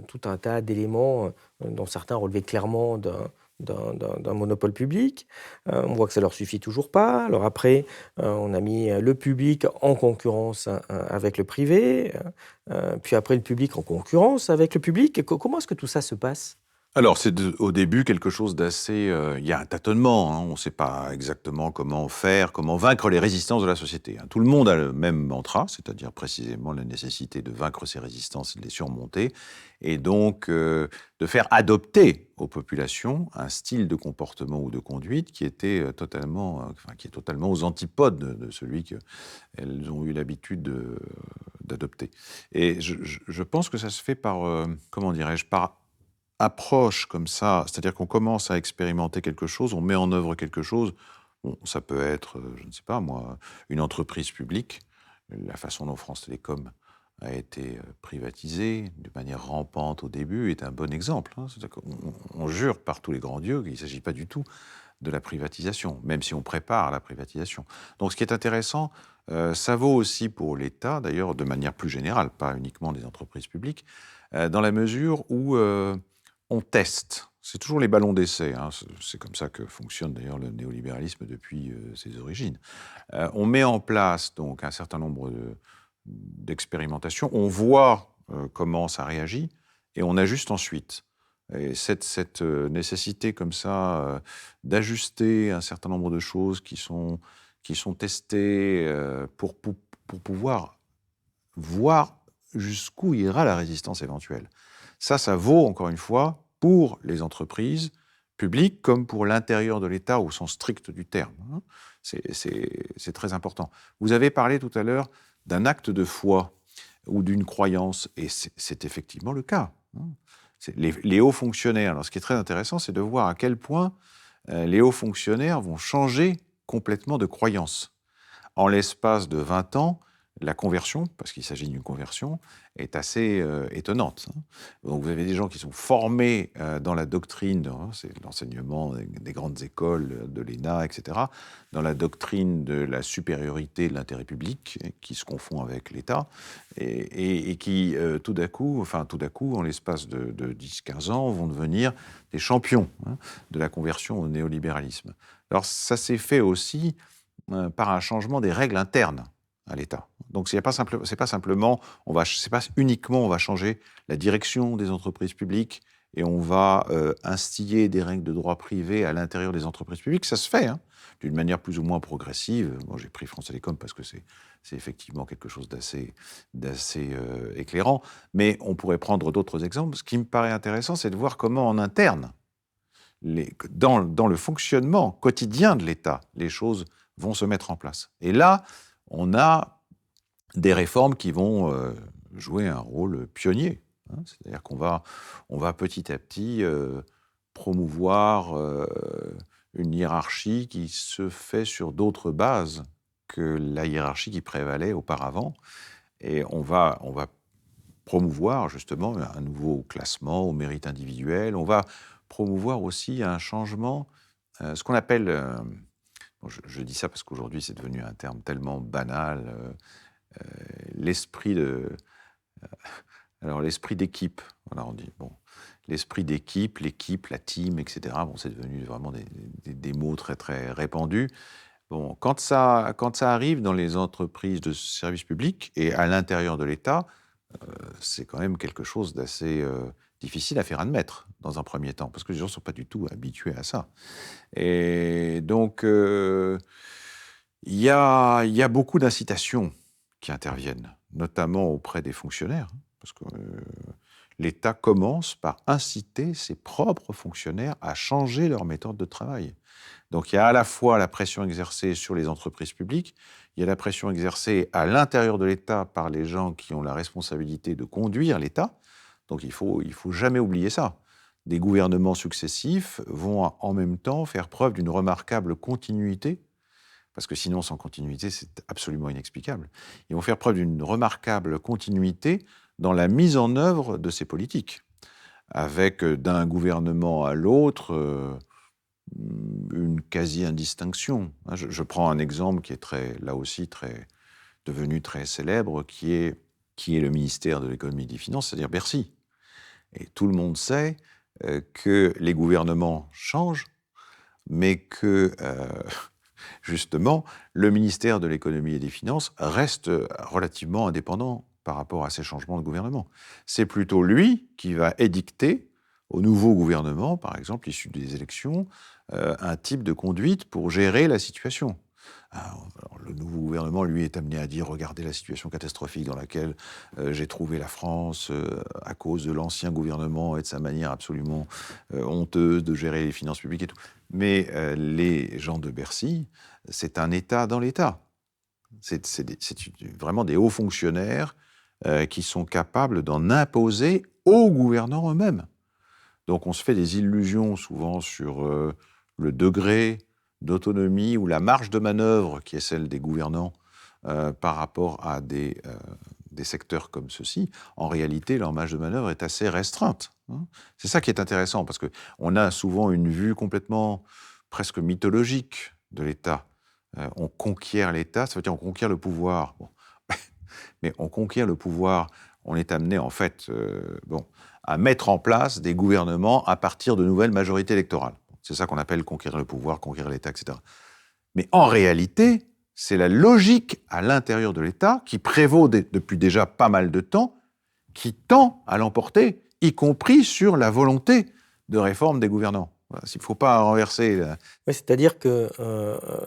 tout un tas d'éléments dont certains relevaient clairement d'un monopole public. On voit que ça ne leur suffit toujours pas. Alors après, on a mis le public en concurrence avec le privé, puis après le public en concurrence avec le public. Comment est-ce que tout ça se passe ? Alors, c'est au début quelque chose d'assez... il y a un tâtonnement, on ne sait pas exactement comment faire, comment vaincre les résistances de la société. Tout le monde a le même mantra, c'est-à-dire précisément la nécessité de vaincre ces résistances et de les surmonter, et donc de faire adopter aux populations un style de comportement ou de conduite qui était totalement aux antipodes de celui qu'elles ont eu l'habitude d'adopter. Et je pense que ça se fait par, par approche comme ça, c'est-à-dire qu'on commence à expérimenter quelque chose, on met en œuvre quelque chose. Bon, ça peut être, je ne sais pas moi, une entreprise publique. La façon dont France Télécom a été privatisée de manière rampante au début est un bon exemple. C'est-à-dire qu'on jure par tous les grands dieux qu'il ne s'agit pas du tout de la privatisation, même si on prépare la privatisation. Donc ce qui est intéressant, ça vaut aussi pour l'État, d'ailleurs de manière plus générale, pas uniquement des entreprises publiques, dans la mesure où on teste. C'est toujours les ballons d'essai. C'est comme ça que fonctionne d'ailleurs le néolibéralisme depuis ses origines. On met en place donc un certain nombre d'expérimentations. On voit comment ça réagit et on ajuste ensuite. Et cette nécessité comme ça d'ajuster un certain nombre de choses qui sont testées pour pouvoir voir jusqu'où ira la résistance éventuelle. Ça vaut, encore une fois, pour les entreprises publiques comme pour l'intérieur de l'État au sens strict du terme. C'est très important. Vous avez parlé tout à l'heure d'un acte de foi ou d'une croyance, et c'est effectivement le cas. Les hauts fonctionnaires, alors ce qui est très intéressant, c'est de voir à quel point les hauts fonctionnaires vont changer complètement de croyance. En l'espace de 20 ans, la conversion, parce qu'il s'agit d'une conversion, est assez étonnante. Donc vous avez des gens qui sont formés dans la doctrine, c'est l'enseignement des grandes écoles, de l'ENA, etc., dans la doctrine de la supériorité de l'intérêt public, qui se confond avec l'État, et qui, tout d'un coup, en l'espace de 10-15 ans, vont devenir des champions de la conversion au néolibéralisme. Alors ça s'est fait aussi par un changement des règles internes à l'État. Donc c'est pas uniquement on va changer la direction des entreprises publiques et on va instiller des règles de droit privé à l'intérieur des entreprises publiques. Ça se fait d'une manière plus ou moins progressive. Moi, j'ai pris France Télécom parce que c'est effectivement quelque chose d'assez éclairant. Mais on pourrait prendre d'autres exemples. Ce qui me paraît intéressant, c'est de voir comment en interne, dans le fonctionnement quotidien de l'État, les choses vont se mettre en place. Et là, on a des réformes qui vont jouer un rôle pionnier. C'est-à-dire qu'on va petit à petit promouvoir une hiérarchie qui se fait sur d'autres bases que la hiérarchie qui prévalait auparavant. Et on va promouvoir justement un nouveau classement au mérite individuel. On va promouvoir aussi un changement, ce qu'on appelle... je dis ça parce qu'aujourd'hui, c'est devenu un terme tellement banal, l'esprit d'équipe. Voilà, on dit, l'esprit d'équipe, l'équipe, la team, etc. C'est devenu vraiment des mots très, très répandus. Quand ça arrive dans les entreprises de services publics et à l'intérieur de l'État, c'est quand même quelque chose d'assez difficile à faire admettre dans un premier temps, parce que les gens ne sont pas du tout habitués à ça. Et donc, il y a beaucoup d'incitations qui interviennent, notamment auprès des fonctionnaires, parce que l'État commence par inciter ses propres fonctionnaires à changer leur méthode de travail. Donc, il y a à la fois la pression exercée sur les entreprises publiques, il y a la pression exercée à l'intérieur de l'État par les gens qui ont la responsabilité de conduire l'État. Donc, il faut jamais oublier ça. Des gouvernements successifs vont en même temps faire preuve d'une remarquable continuité, parce que sinon, sans continuité, c'est absolument inexplicable. Ils vont faire preuve d'une remarquable continuité dans la mise en œuvre de ces politiques, avec d'un gouvernement à l'autre une quasi-indistinction. Je prends un exemple qui est devenu très célèbre, qui est le ministère de l'économie et des finances, c'est-à-dire Bercy. Et tout le monde sait que les gouvernements changent, mais que, justement, le ministère de l'économie et des finances reste relativement indépendant par rapport à ces changements de gouvernement. C'est plutôt lui qui va édicter au nouveau gouvernement, par exemple, issu des élections, un type de conduite pour gérer la situation. Alors, le nouveau gouvernement, lui, est amené à dire « Regardez la situation catastrophique dans laquelle j'ai trouvé la France à cause de l'ancien gouvernement et de sa manière absolument honteuse de gérer les finances publiques et tout. » Mais les gens de Bercy, c'est un État dans l'État. C'est vraiment des hauts fonctionnaires qui sont capables d'en imposer aux gouvernants eux-mêmes. Donc on se fait des illusions souvent sur le degré d'autonomie ou la marge de manœuvre qui est celle des gouvernants par rapport à des secteurs comme ceux-ci. En réalité, leur marge de manœuvre est assez restreinte. C'est ça qui est intéressant, parce qu'on a souvent une vue complètement presque mythologique de l'État. On conquiert l'État, ça veut dire on conquiert le pouvoir. Mais on conquiert le pouvoir, on est amené en fait à mettre en place des gouvernements à partir de nouvelles majorités électorales. C'est ça qu'on appelle conquérir le pouvoir, conquérir l'État, etc. Mais en réalité, c'est la logique à l'intérieur de l'État qui prévaut depuis déjà pas mal de temps, qui tend à l'emporter, y compris sur la volonté de réforme des gouvernants. Voilà, il ne faut pas renverser. Ouais, c'est-à-dire que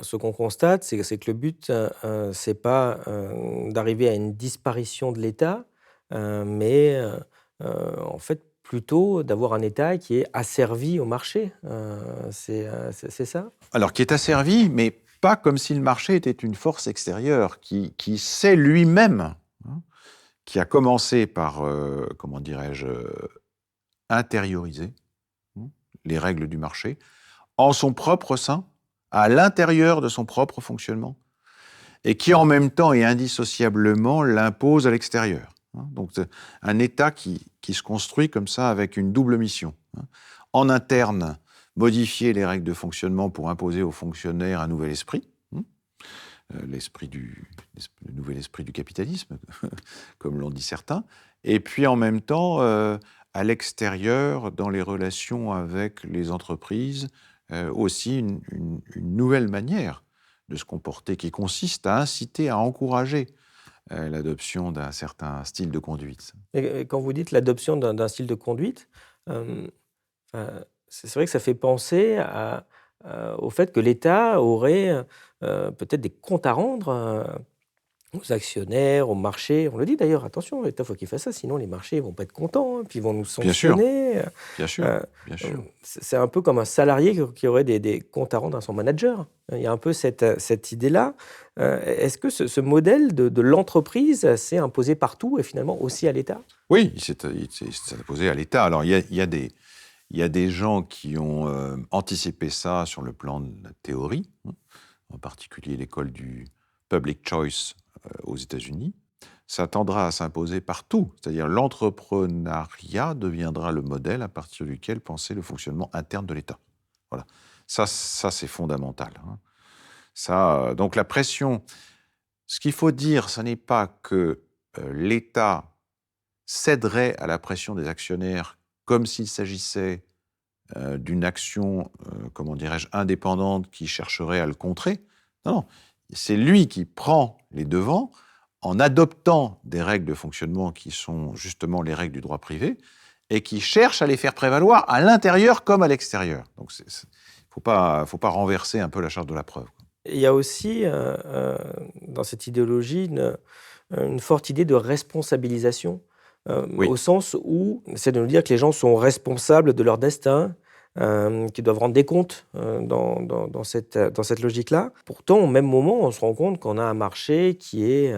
ce qu'on constate, c'est que le but, c'est pas d'arriver à une disparition de l'État, mais en fait, plutôt d'avoir un État qui est asservi au marché. C'est ça? Alors, qui est asservi, mais pas comme si le marché était une force extérieure, qui sait lui-même, hein, qui a commencé par, comment dirais-je, intérioriser les règles du marché en son propre sein, à l'intérieur de son propre fonctionnement, et qui en même temps et indissociablement l'impose à l'extérieur. Donc un État qui se construit comme ça avec une double mission. En interne, modifier les règles de fonctionnement pour imposer aux fonctionnaires un nouvel esprit, le nouvel esprit du capitalisme, comme l'ont dit certains, et puis en même temps, à l'extérieur, dans les relations avec les entreprises, aussi une nouvelle manière de se comporter qui consiste à inciter, à encourager l'adoption d'un certain style de conduite. Et quand vous dites l'adoption d'un style de conduite, euh, c'est vrai que ça fait penser au fait que l'État aurait peut-être des comptes à rendre aux actionnaires, au marché. On le dit d'ailleurs, attention, l'État, il faut qu'il fasse ça, sinon les marchés ne vont pas être contents, hein, puis ils vont nous Bien sûr, sanctionner. bien sûr, Euh, bien sûr. c'est un peu comme un salarié qui aurait des comptes à rendre à son manager. Il y a un peu cette idée-là. Est-ce que ce modèle de l'entreprise s'est imposé partout et finalement aussi à l'État? Oui, il s'est imposé à l'État. Alors, il y a des gens qui ont anticipé ça sur le plan de la théorie, en particulier l'école du public choice aux États-Unis. Ça tendra à s'imposer partout, c'est-à-dire l'entrepreneuriat deviendra le modèle à partir duquel penser le fonctionnement interne de l'État. Voilà, ça c'est fondamental. Donc la pression, ce qu'il faut dire, ce n'est pas que l'État céderait à la pression des actionnaires comme s'il s'agissait d'une action, comment dirais-je, indépendante qui chercherait à le contrer. Non, c'est lui qui prend les devants en adoptant des règles de fonctionnement qui sont justement les règles du droit privé et qui cherche à les faire prévaloir à l'intérieur comme à l'extérieur. Donc il ne faut pas renverser un peu la charge de la preuve. Il y a aussi dans cette idéologie une forte idée de responsabilisation, Oui. au sens où c'est de nous dire que les gens sont responsables de leur destin, qu'ils doivent rendre des comptes dans cette logique-là. Pourtant, au même moment, on se rend compte qu'on a un marché qui est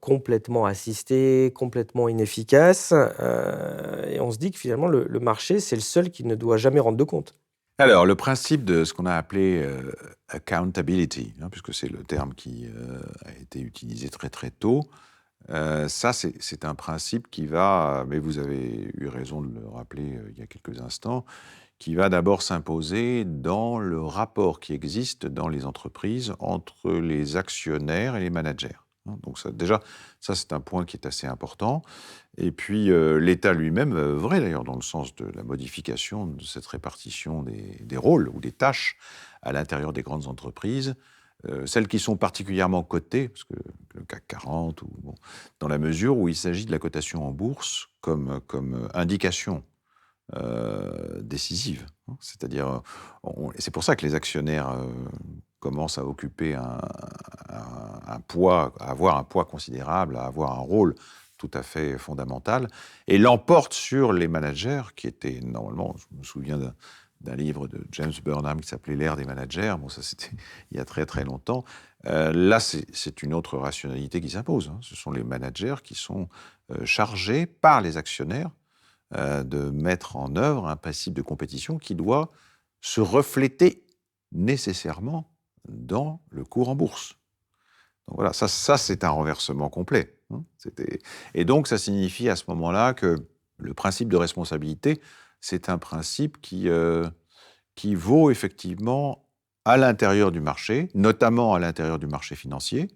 complètement assisté, complètement inefficace, et on se dit que finalement, le marché, c'est le seul qui ne doit jamais rendre de compte. Alors, le principe de ce qu'on a appelé accountability, puisque c'est le terme qui a été utilisé très très tôt, ça c'est un principe qui va, mais vous avez eu raison de le rappeler il y a quelques instants, qui va d'abord s'imposer dans le rapport qui existe dans les entreprises entre les actionnaires et les managers. Donc déjà, ça c'est un point qui est assez important. Et puis l'État lui-même va œuvrer d'ailleurs dans le sens de la modification de cette répartition des rôles ou des tâches à l'intérieur des grandes entreprises, celles qui sont particulièrement cotées, parce que le CAC 40, dans la mesure où il s'agit de la cotation en bourse comme indication décisive. C'est-à-dire, c'est pour ça que les actionnaires commencent à occuper un poids, à avoir un poids considérable, à avoir un rôle tout à fait fondamental, et l'emportent sur les managers, qui étaient normalement, je me souviens d'un livre de James Burnham qui s'appelait L'ère des managers, bon ça c'était il y a très très longtemps. Là c'est une autre rationalité qui s'impose. Ce sont les managers qui sont chargés par les actionnaires de mettre en œuvre un principe de compétition qui doit se refléter nécessairement dans le cours en bourse. Donc voilà, ça c'est un renversement complet. Et donc ça signifie à ce moment-là que le principe de responsabilité, c'est un principe qui vaut effectivement à l'intérieur du marché, notamment à l'intérieur du marché financier,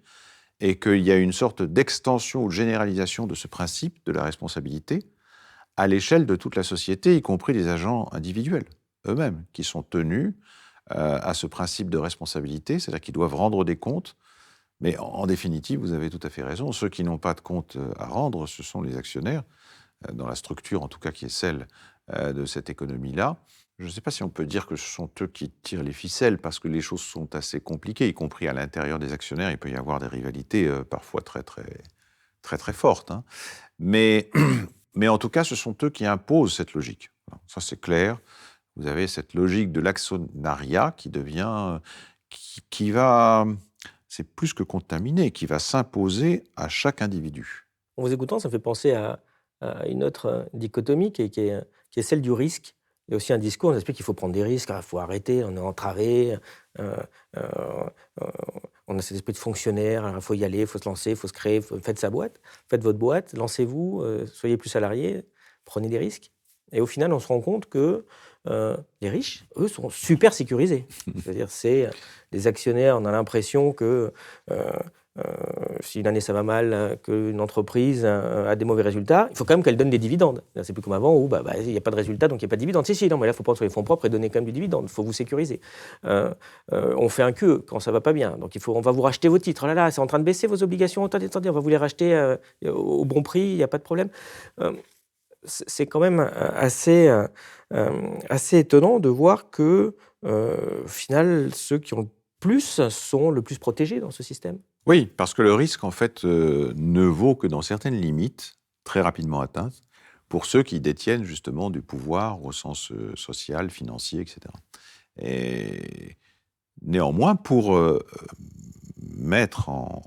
et qu'il y a une sorte d'extension ou de généralisation de ce principe de la responsabilité à l'échelle de toute la société, y compris les agents individuels eux-mêmes, qui sont tenus à ce principe de responsabilité, c'est-à-dire qu'ils doivent rendre des comptes. Mais en définitive, vous avez tout à fait raison, ceux qui n'ont pas de compte à rendre, ce sont les actionnaires, dans la structure en tout cas qui est celle de cette économie-là. Je ne sais pas si on peut dire que ce sont eux qui tirent les ficelles, parce que les choses sont assez compliquées, y compris à l'intérieur des actionnaires. Il peut y avoir des rivalités parfois très, très, très, très fortes, hein. Mais, mais en tout cas, ce sont eux qui imposent cette logique. Ça, c'est clair. Vous avez cette logique de l'actionnariat qui devient, qui va, c'est plus que contaminé, qui va s'imposer à chaque individu. En vous écoutant, ça me fait penser à une autre dichotomie qui est celle du risque. Il y a aussi un discours, on explique qu'il faut prendre des risques, il faut arrêter, on est entravé, euh, euh, euh, on a cet esprit de fonctionnaire, il faut y aller, il faut se lancer, il faut se créer, faites sa boîte, faites votre boîte, lancez-vous, soyez plus salariés, prenez des risques. Et au final, on se rend compte que les riches, eux, sont super sécurisés. C'est-à-dire, c'est les actionnaires, on a l'impression que si une année ça va mal, qu'une entreprise a des mauvais résultats, il faut quand même qu'elle donne des dividendes. C'est plus comme avant où il n'y a pas de résultat, donc il n'y a pas de dividendes. Si, non, mais là, il faut prendre sur les fonds propres et donner quand même du dividende. Il faut vous sécuriser. On fait un queue quand ça ne va pas bien. Donc on va vous racheter vos titres. Oh là là, c'est en train de baisser vos obligations. Attendez, on va vous les racheter au bon prix, il n'y a pas de problème. C'est quand même assez étonnant de voir que, au final, ceux qui ont le plus sont le plus protégés dans ce système. Oui, parce que le risque, en fait, ne vaut que dans certaines limites, très rapidement atteintes, pour ceux qui détiennent justement du pouvoir au sens social, financier, etc. Et néanmoins, pour mettre en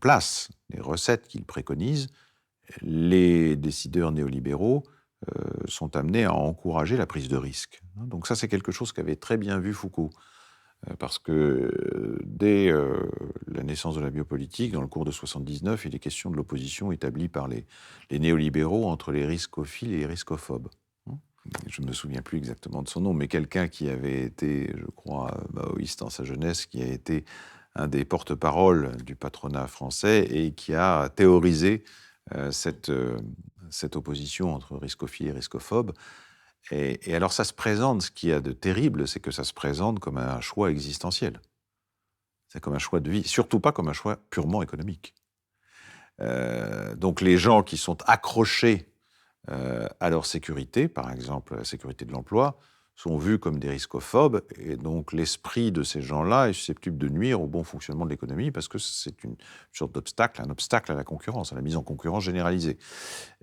place les recettes qu'ils préconisent, les décideurs néolibéraux sont amenés à encourager la prise de risque. Donc ça, c'est quelque chose qu'avait très bien vu Foucault. Parce que dès la naissance de la biopolitique, dans le cours de 79, il est question de l'opposition établie par les néolibéraux entre les riscophiles et les riscophobes. Je ne me souviens plus exactement de son nom, mais quelqu'un qui avait été, je crois, maoïste dans sa jeunesse, qui a été un des porte-parole du patronat français et qui a théorisé cette opposition entre riscophiles et riscophobes. Et alors ça se présente, ce qu'il y a de terrible, c'est que ça se présente comme un choix existentiel. C'est comme un choix de vie, surtout pas comme un choix purement économique. Donc les gens qui sont accrochés à leur sécurité, par exemple la sécurité de l'emploi, sont vus comme des riscophobes, et donc l'esprit de ces gens-là est susceptible de nuire au bon fonctionnement de l'économie, parce que c'est une sorte d'obstacle, un obstacle à la concurrence, à la mise en concurrence généralisée.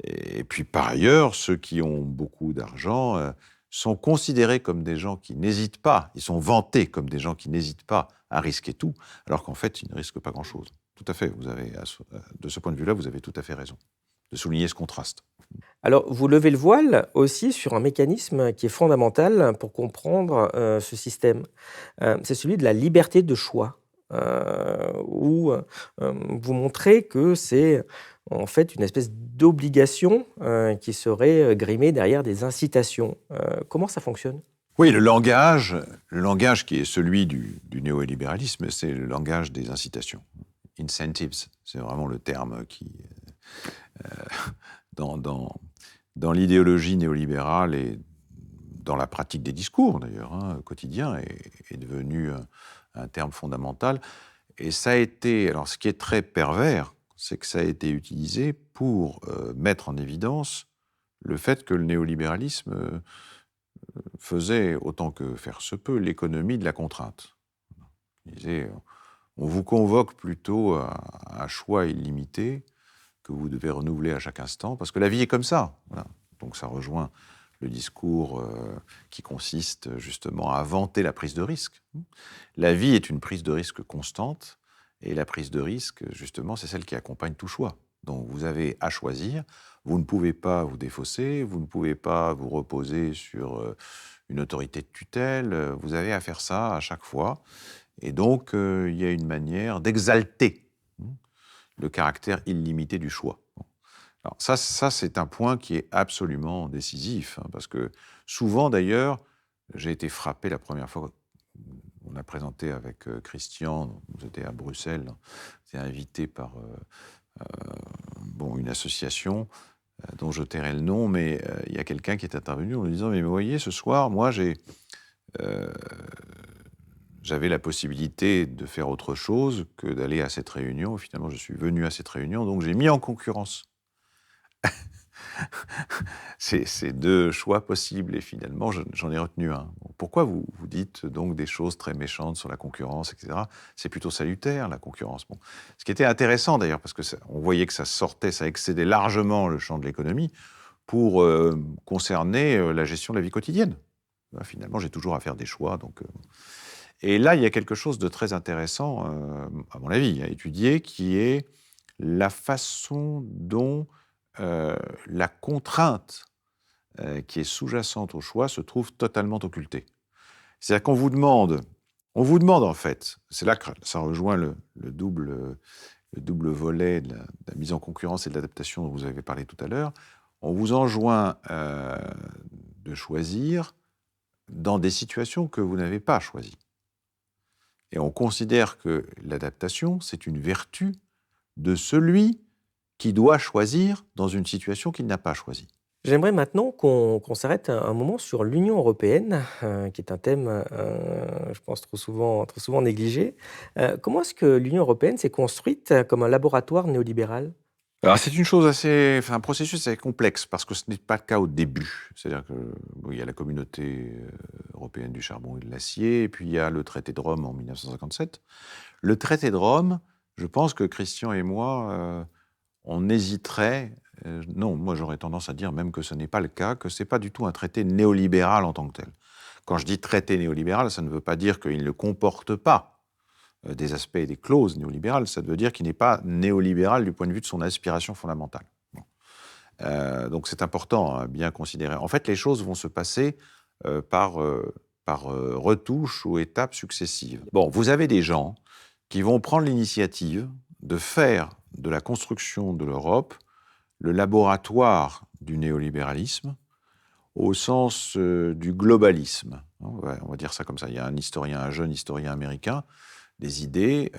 Et puis par ailleurs, ceux qui ont beaucoup d'argent sont considérés comme des gens qui n'hésitent pas, ils sont vantés comme des gens qui n'hésitent pas à risquer tout, alors qu'en fait, ils ne risquent pas grand-chose. Tout à fait, de ce point de vue-là, vous avez tout à fait raison de souligner ce contraste. Alors, vous levez le voile aussi sur un mécanisme qui est fondamental pour comprendre ce système. C'est celui de la liberté de choix, où vous montrez que c'est en fait une espèce d'obligation qui serait grimée derrière des incitations. Comment ça fonctionne ? Oui, le langage qui est celui du néolibéralisme, c'est le langage des incitations. Incentives, c'est vraiment le terme qui, dans l'idéologie néolibérale et dans la pratique des discours, d'ailleurs, quotidien, est devenu un terme fondamental. Et ça a été... Alors, ce qui est très pervers, c'est que ça a été utilisé pour mettre en évidence le fait que le néolibéralisme faisait, autant que faire se peut, l'économie de la contrainte. Il disait, on vous convoque plutôt à un choix illimité que vous devez renouveler à chaque instant, parce que la vie est comme ça. Voilà. Donc ça rejoint le discours qui consiste justement à vanter la prise de risque. La vie est une prise de risque constante, et la prise de risque, justement, c'est celle qui accompagne tout choix. Donc vous avez à choisir, vous ne pouvez pas vous défausser, vous ne pouvez pas vous reposer sur une autorité de tutelle, vous avez à faire ça à chaque fois. Et donc, il y a une manière d'exalter le caractère illimité du choix. Alors ça, c'est un point qui est absolument décisif, parce que souvent, d'ailleurs, j'ai été frappé la première fois, on a présenté avec Christian, nous étions à Bruxelles, on était invité par une association dont je tairai le nom, mais il y a quelqu'un qui est intervenu en nous disant « Mais vous voyez, ce soir, moi, j'avais la possibilité de faire autre chose que d'aller à cette réunion. Finalement, je suis venu à cette réunion, donc j'ai mis en concurrence C'est deux choix possibles et finalement, j'en ai retenu un. Bon, pourquoi vous dites donc des choses très méchantes sur la concurrence, etc. C'est plutôt salutaire, la concurrence. Bon. Ce qui était intéressant d'ailleurs, parce que on voyait que ça sortait, ça excédait largement le champ de l'économie pour concerner la gestion de la vie quotidienne. Finalement, j'ai toujours à faire des choix. Donc, Et là, il y a quelque chose de très intéressant, à mon avis, à étudier, qui est la façon dont la contrainte qui est sous-jacente au choix se trouve totalement occultée. C'est-à-dire qu'on vous demande en fait, c'est là que ça rejoint le double volet de la mise en concurrence et de l'adaptation dont vous avez parlé tout à l'heure, on vous enjoint de choisir dans des situations que vous n'avez pas choisies. Et on considère que l'adaptation, c'est une vertu de celui qui doit choisir dans une situation qu'il n'a pas choisie. J'aimerais maintenant qu'on s'arrête un moment sur l'Union européenne, qui est un thème, je pense, trop souvent négligé. Comment est-ce que l'Union européenne s'est construite comme un laboratoire néolibéral? Alors c'est une chose un processus assez complexe parce que ce n'est pas le cas au début. C'est-à-dire que il y a la communauté européenne du charbon et de l'acier, et puis il y a le traité de Rome en 1957. Le traité de Rome, je pense que Christian et moi, on hésiterait. Non, moi j'aurais tendance à dire même que ce n'est pas le cas, que ce n'est pas du tout un traité néolibéral en tant que tel. Quand je dis traité néolibéral, ça ne veut pas dire qu'il ne comporte pas des aspects et des clauses néolibérales, ça veut dire qu'il n'est pas néolibéral du point de vue de son aspiration fondamentale. Bon. Donc c'est important à bien considérer. En fait, les choses vont se passer par retouches ou étapes successives. Bon, vous avez des gens qui vont prendre l'initiative de faire de la construction de l'Europe le laboratoire du néolibéralisme au sens du globalisme. On va dire ça comme ça. Il y a un jeune historien américain des idées,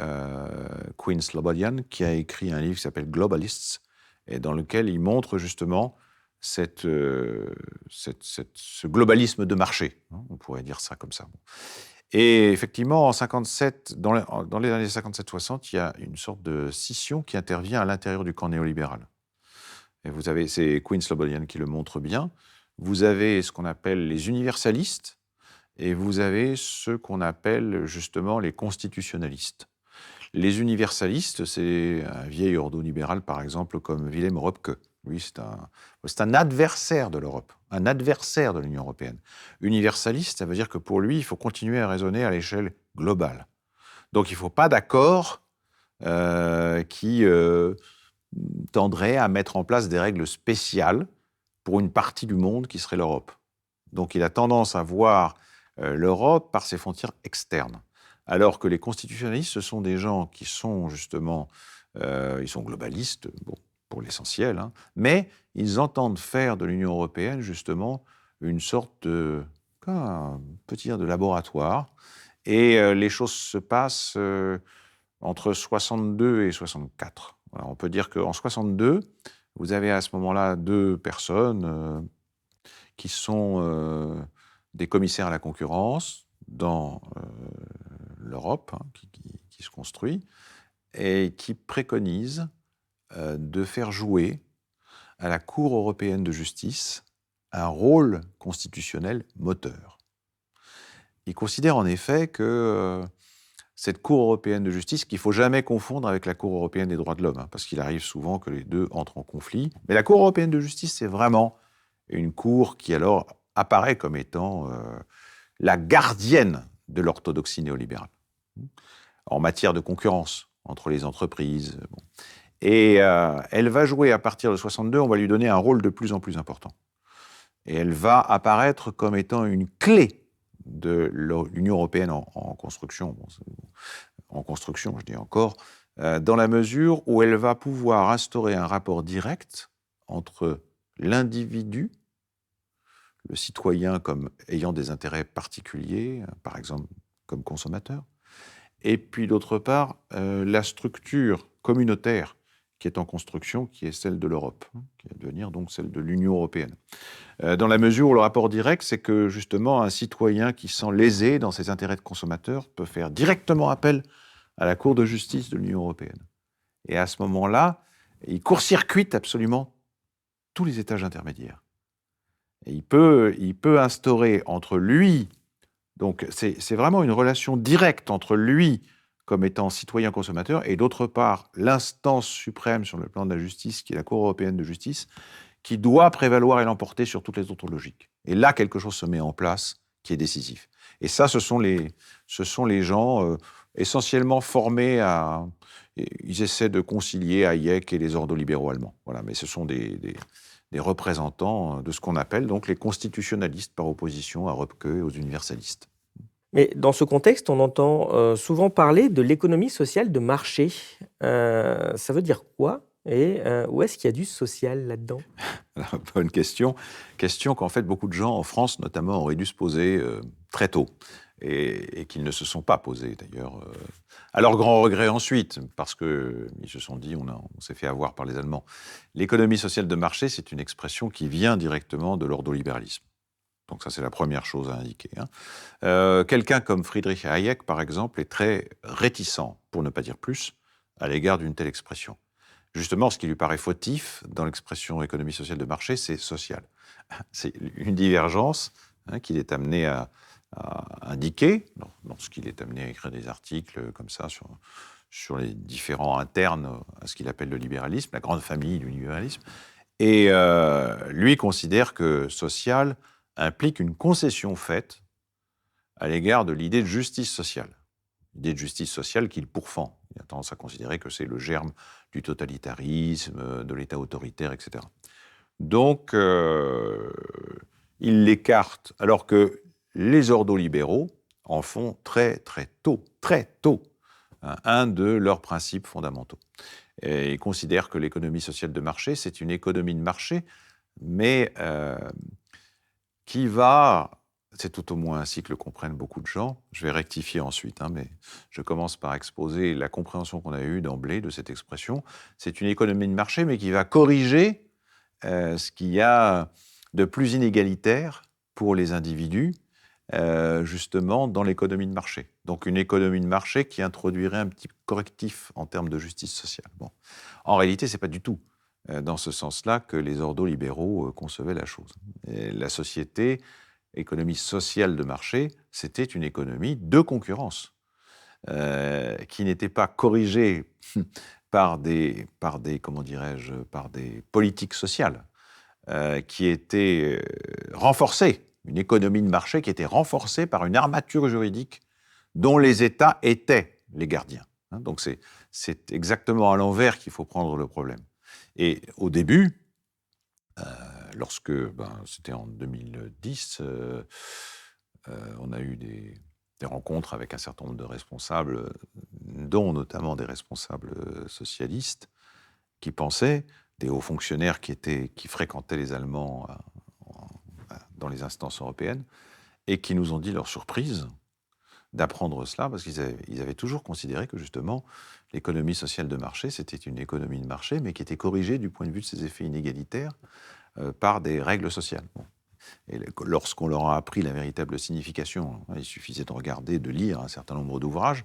Quinn Slobodian, qui a écrit un livre qui s'appelle Globalists, et dans lequel il montre justement ce globalisme de marché, hein, on pourrait dire ça comme ça. Et effectivement, en 57, dans les années 57-60, il y a une sorte de scission qui intervient à l'intérieur du camp néolibéral. Et c'est Quinn Slobodian qui le montre bien. Vous avez ce qu'on appelle les universalistes, et vous avez ceux qu'on appelle justement les constitutionnalistes. Les universalistes, c'est un vieil ordo-libéral, par exemple, comme Wilhelm Röpke. Lui, c'est un adversaire de l'Europe, un adversaire de l'Union européenne. Universaliste, ça veut dire que pour lui, il faut continuer à raisonner à l'échelle globale. Donc, il ne faut pas d'accord qui tendrait à mettre en place des règles spéciales pour une partie du monde qui serait l'Europe. Donc, il a tendance à voir l'Europe par ses frontières externes. Alors que les constitutionnalistes, ce sont des gens qui sont justement, ils sont globalistes, bon, pour l'essentiel, hein, mais ils entendent faire de l'Union européenne justement une sorte de, on peut dire, de laboratoire. Et les choses se passent entre 62 et 64. Alors, on peut dire qu'en 62, vous avez à ce moment-là deux personnes qui sont des commissaires à la concurrence dans l'Europe, hein, qui se construit, et qui préconise de faire jouer à la Cour européenne de justice un rôle constitutionnel moteur. Il considère en effet que cette Cour européenne de justice, qu'il ne faut jamais confondre avec la Cour européenne des droits de l'homme, hein, parce qu'il arrive souvent que les deux entrent en conflit. Mais la Cour européenne de justice, c'est vraiment une cour qui alors apparaît comme étant la gardienne de l'orthodoxie néolibérale en matière de concurrence entre les entreprises. Bon. Et elle va jouer à partir de 62, on va lui donner un rôle de plus en plus important. Et elle va apparaître comme étant une clé de l'Union européenne en construction, en construction, je dis encore, dans la mesure où elle va pouvoir instaurer un rapport direct entre l'individu, le citoyen comme ayant des intérêts particuliers, par exemple comme consommateur, et puis d'autre part, la structure communautaire qui est en construction, qui est celle de l'Europe, qui va devenir donc celle de l'Union européenne. Dans la mesure où le rapport direct, c'est que justement un citoyen qui sent lésé dans ses intérêts de consommateur peut faire directement appel à la Cour de justice de l'Union européenne. Et à ce moment-là, il court-circuite absolument tous les étages intermédiaires. Et il peut instaurer entre lui, donc c'est vraiment une relation directe entre lui comme étant citoyen consommateur et d'autre part l'instance suprême sur le plan de la justice, qui est la Cour européenne de justice, qui doit prévaloir et l'emporter sur toutes les autres logiques. Et là, quelque chose se met en place qui est décisif. Et ça, ce sont les gens essentiellement formés à... Ils essaient de concilier Hayek et les ordolibéraux allemands. Voilà, mais ce sont des représentants de ce qu'on appelle donc les constitutionnalistes par opposition à Röpke et aux universalistes. Mais dans ce contexte, on entend souvent parler de l'économie sociale de marché. Ça veut dire quoi? Et où est-ce qu'il y a du social là-dedans? Bonne question. Question qu'en fait beaucoup de gens en France notamment auraient dû se poser très tôt et qu'ils ne se sont pas posés d'ailleurs. À leur grand regret ensuite, parce qu'ils se sont dit on s'est fait avoir par les Allemands. L'économie sociale de marché, c'est une expression qui vient directement de l'ordolibéralisme. Donc ça, c'est la première chose à indiquer. Quelqu'un comme Friedrich Hayek, par exemple, est très réticent, pour ne pas dire plus, à l'égard d'une telle expression. Justement, ce qui lui paraît fautif dans l'expression économie sociale de marché, c'est social. C'est une divergence qu'il est amené à indiquer, lorsqu'il est amené à écrire des articles comme ça sur les différents internes à ce qu'il appelle le libéralisme, la grande famille du libéralisme. Et lui considère que social implique une concession faite à l'égard de l'idée de justice sociale. L'idée de justice sociale qu'il pourfend. Il a tendance à considérer que c'est le germe du totalitarisme, de l'État autoritaire, etc. Donc, il l'écarte, alors que les ordolibéraux en font très tôt, un de leurs principes fondamentaux. Et ils considèrent que l'économie sociale de marché, c'est une économie de marché, mais qui va, c'est tout au moins ainsi que le comprennent beaucoup de gens, je vais rectifier ensuite, mais je commence par exposer la compréhension qu'on a eue d'emblée de cette expression. C'est une économie de marché, mais qui va corriger ce qu'il y a de plus inégalitaire pour les individus, justement, dans l'économie de marché. Donc une économie de marché qui introduirait un petit correctif en termes de justice sociale. Bon. En réalité, ce n'est pas du tout dans ce sens-là que les ordolibéraux concevaient la chose. Et la société, économie sociale de marché, c'était une économie de concurrence qui n'était pas corrigée par des politiques sociales qui étaient renforcées, une économie de marché qui était renforcée par une armature juridique dont les États étaient les gardiens. Donc c'est exactement à l'envers qu'il faut prendre le problème. Et au début, lorsque, c'était en 2010, on a eu des rencontres avec un certain nombre de responsables, dont notamment des responsables socialistes, qui pensaient, des hauts fonctionnaires qui fréquentaient les Allemands dans les instances européennes, et qui nous ont dit leur surprise d'apprendre cela, parce qu'ils avaient toujours considéré que justement l'économie sociale de marché, c'était une économie de marché, mais qui était corrigée du point de vue de ses effets inégalitaires par des règles sociales. Bon. Et lorsqu'on leur a appris la véritable signification, il suffisait de regarder, de lire un certain nombre d'ouvrages,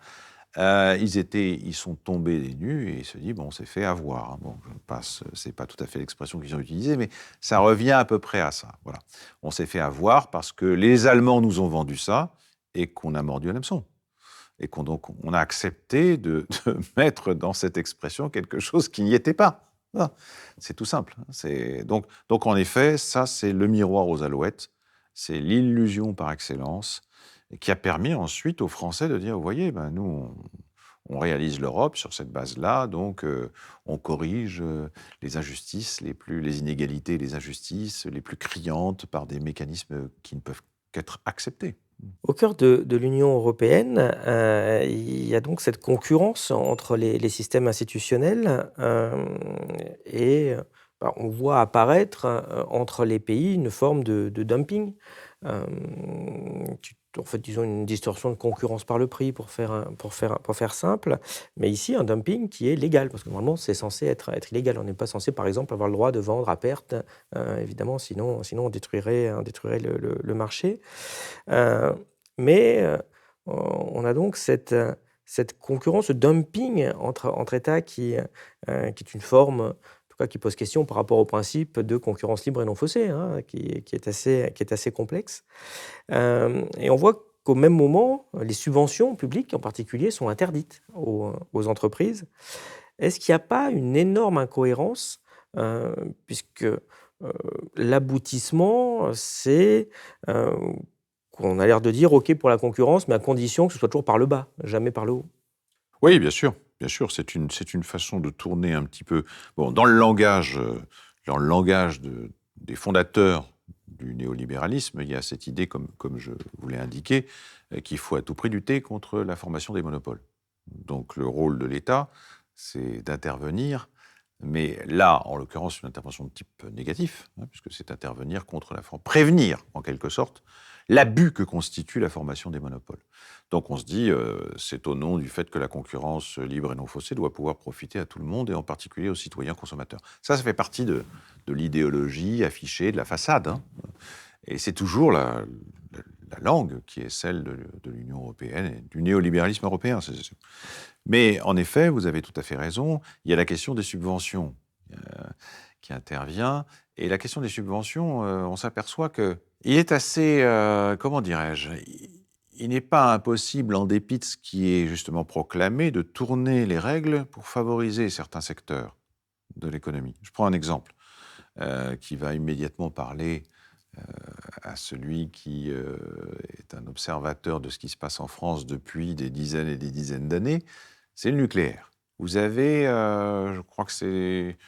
ils sont tombés des nues et ils se disent, on s'est fait avoir. Bon, c'est pas tout à fait l'expression qu'ils ont utilisée, mais ça revient à peu près à ça. Voilà. On s'est fait avoir parce que les Allemands nous ont vendu ça et qu'on a mordu à l'hameçon. Et on a accepté de mettre dans cette expression quelque chose qui n'y était pas. Voilà. C'est tout simple. Donc, en effet, ça, c'est le miroir aux alouettes. C'est l'illusion par excellence qui a permis ensuite aux Français de dire, vous voyez, nous, on réalise l'Europe sur cette base-là, donc on corrige les injustices, les inégalités, les injustices les plus criantes par des mécanismes qui ne peuvent qu'être acceptés. Au cœur de l'Union européenne, il y a donc cette concurrence entre les systèmes institutionnels et on voit apparaître entre les pays une forme de dumping. En fait, disons une distorsion de concurrence par le prix pour faire simple. Mais ici, un dumping qui est légal, parce que normalement, c'est censé être illégal. On n'est pas censé, par exemple, avoir le droit de vendre à perte, évidemment, sinon on détruirait le marché. Mais on a donc cette concurrence, ce dumping entre États qui est une forme tout cas qui pose question par rapport au principe de concurrence libre et non faussée, hein, qui est assez complexe. Et on voit qu'au même moment, les subventions publiques en particulier sont interdites aux entreprises. Est-ce qu'il n'y a pas une énorme incohérence, puisque l'aboutissement, c'est qu'on a l'air de dire OK pour la concurrence, mais à condition que ce soit toujours par le bas, jamais par le haut. Oui, bien sûr, c'est une façon de tourner un petit peu. Bon, dans le langage des fondateurs du néolibéralisme, il y a cette idée, comme je vous l'ai indiqué, qu'il faut à tout prix lutter contre la formation des monopoles. Donc le rôle de l'État, c'est d'intervenir, mais là, en l'occurrence, une intervention de type négatif, hein, puisque c'est intervenir contre prévenir, en quelque sorte, l'abus que constitue la formation des monopoles. Donc on se dit, c'est au nom du fait que la concurrence libre et non faussée doit pouvoir profiter à tout le monde, et en particulier aux citoyens consommateurs. Ça fait partie de l'idéologie affichée, de la façade, hein. Et c'est toujours la langue qui est celle de l'Union européenne et du néolibéralisme européen. Mais en effet, vous avez tout à fait raison, il y a la question des subventions qui intervient. Et la question des subventions, on s'aperçoit qu'il est assez, comment dirais-je, il n'est pas impossible, en dépit de ce qui est justement proclamé, de tourner les règles pour favoriser certains secteurs de l'économie. Je prends un exemple qui va immédiatement parler à celui qui est un observateur de ce qui se passe en France depuis des dizaines et des dizaines d'années, c'est le nucléaire. Vous avez, je crois que c'est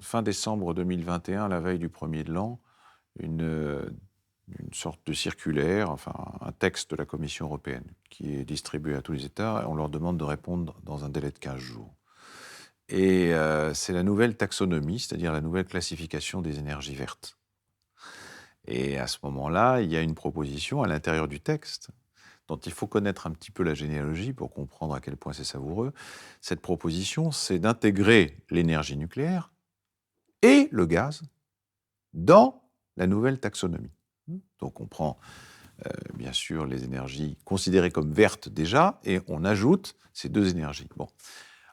fin décembre 2021, la veille du 1er de l'an, une sorte de circulaire, enfin un texte de la Commission européenne qui est distribué à tous les États et on leur demande de répondre dans un délai de 15 jours. Et c'est la nouvelle taxonomie, c'est-à-dire la nouvelle classification des énergies vertes. Et à ce moment-là, il y a une proposition à l'intérieur du texte dont il faut connaître un petit peu la généalogie pour comprendre à quel point c'est savoureux. Cette proposition, c'est d'intégrer l'énergie nucléaire et le gaz dans la nouvelle taxonomie. Donc on prend bien sûr les énergies considérées comme vertes déjà et on ajoute ces deux énergies. Bon.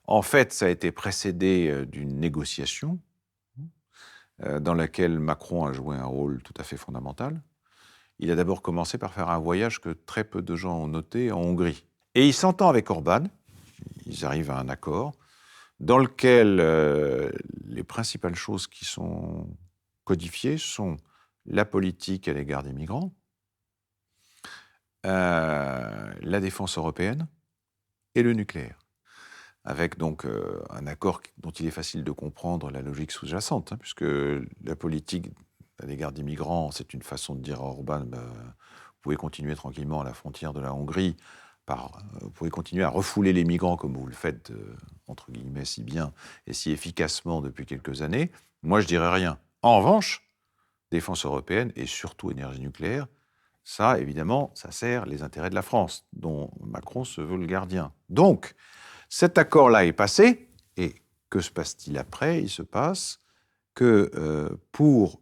En fait, ça a été précédé d'une négociation dans laquelle Macron a joué un rôle tout à fait fondamental. Il a d'abord commencé par faire un voyage que très peu de gens ont noté en Hongrie. Et il s'entend avec Orban, ils arrivent à un accord, dans lequel les principales choses qui sont codifiées sont la politique à l'égard des migrants, la défense européenne et le nucléaire. Avec donc un accord dont il est facile de comprendre la logique sous-jacente, hein, puisque la politique à l'égard des migrants, c'est une façon de dire à Orban, vous pouvez continuer tranquillement à la frontière de la Hongrie, vous pouvez continuer à refouler les migrants comme vous le faites, entre guillemets, si bien et si efficacement depuis quelques années. Moi, je dirais rien. En revanche, défense européenne et surtout énergie nucléaire, ça, évidemment, ça sert les intérêts de la France, dont Macron se veut le gardien. Donc, cet accord-là est passé, et que se passe-t-il après? Il se passe que pour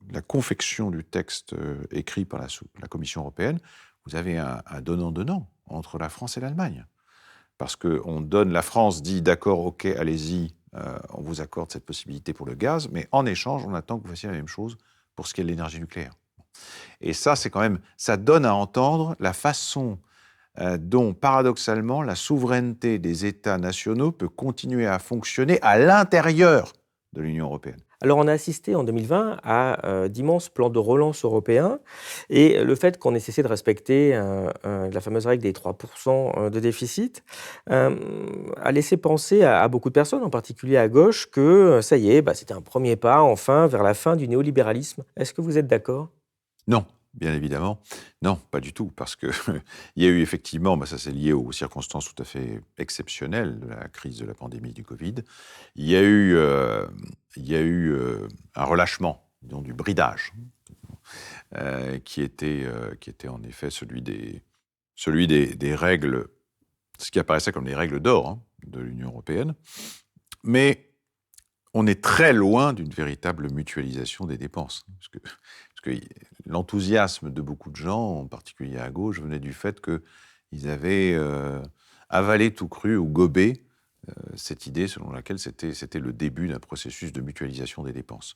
la confection du texte écrit par la Commission européenne, vous avez un donnant-donnant entre la France et l'Allemagne. Parce que la France dit, d'accord, ok, allez-y, on vous accorde cette possibilité pour le gaz, mais en échange, on attend que vous fassiez la même chose pour ce qui est de l'énergie nucléaire. Et ça, c'est quand même, ça donne à entendre la façon dont, paradoxalement, la souveraineté des États nationaux peut continuer à fonctionner à l'intérieur de l'Union européenne. Alors, on a assisté en 2020 à d'immenses plans de relance européens et le fait qu'on ait cessé de respecter la fameuse règle des 3% de déficit a laissé penser à beaucoup de personnes, en particulier à gauche, que ça y est, c'était un premier pas, enfin, vers la fin du néolibéralisme. Est-ce que vous êtes d'accord? Non. Bien évidemment, non, pas du tout, parce qu'il y a eu effectivement, ça c'est lié aux circonstances tout à fait exceptionnelles de la crise de la pandémie du Covid, il y a eu un relâchement, disons, du bridage, qui était en effet celui des règles, ce qui apparaissait comme les règles d'or, hein, de l'Union européenne, mais on est très loin d'une véritable mutualisation des dépenses, parce que l'enthousiasme de beaucoup de gens, en particulier à gauche, venait du fait qu'ils avaient avalé tout cru ou gobé cette idée selon laquelle c'était le début d'un processus de mutualisation des dépenses.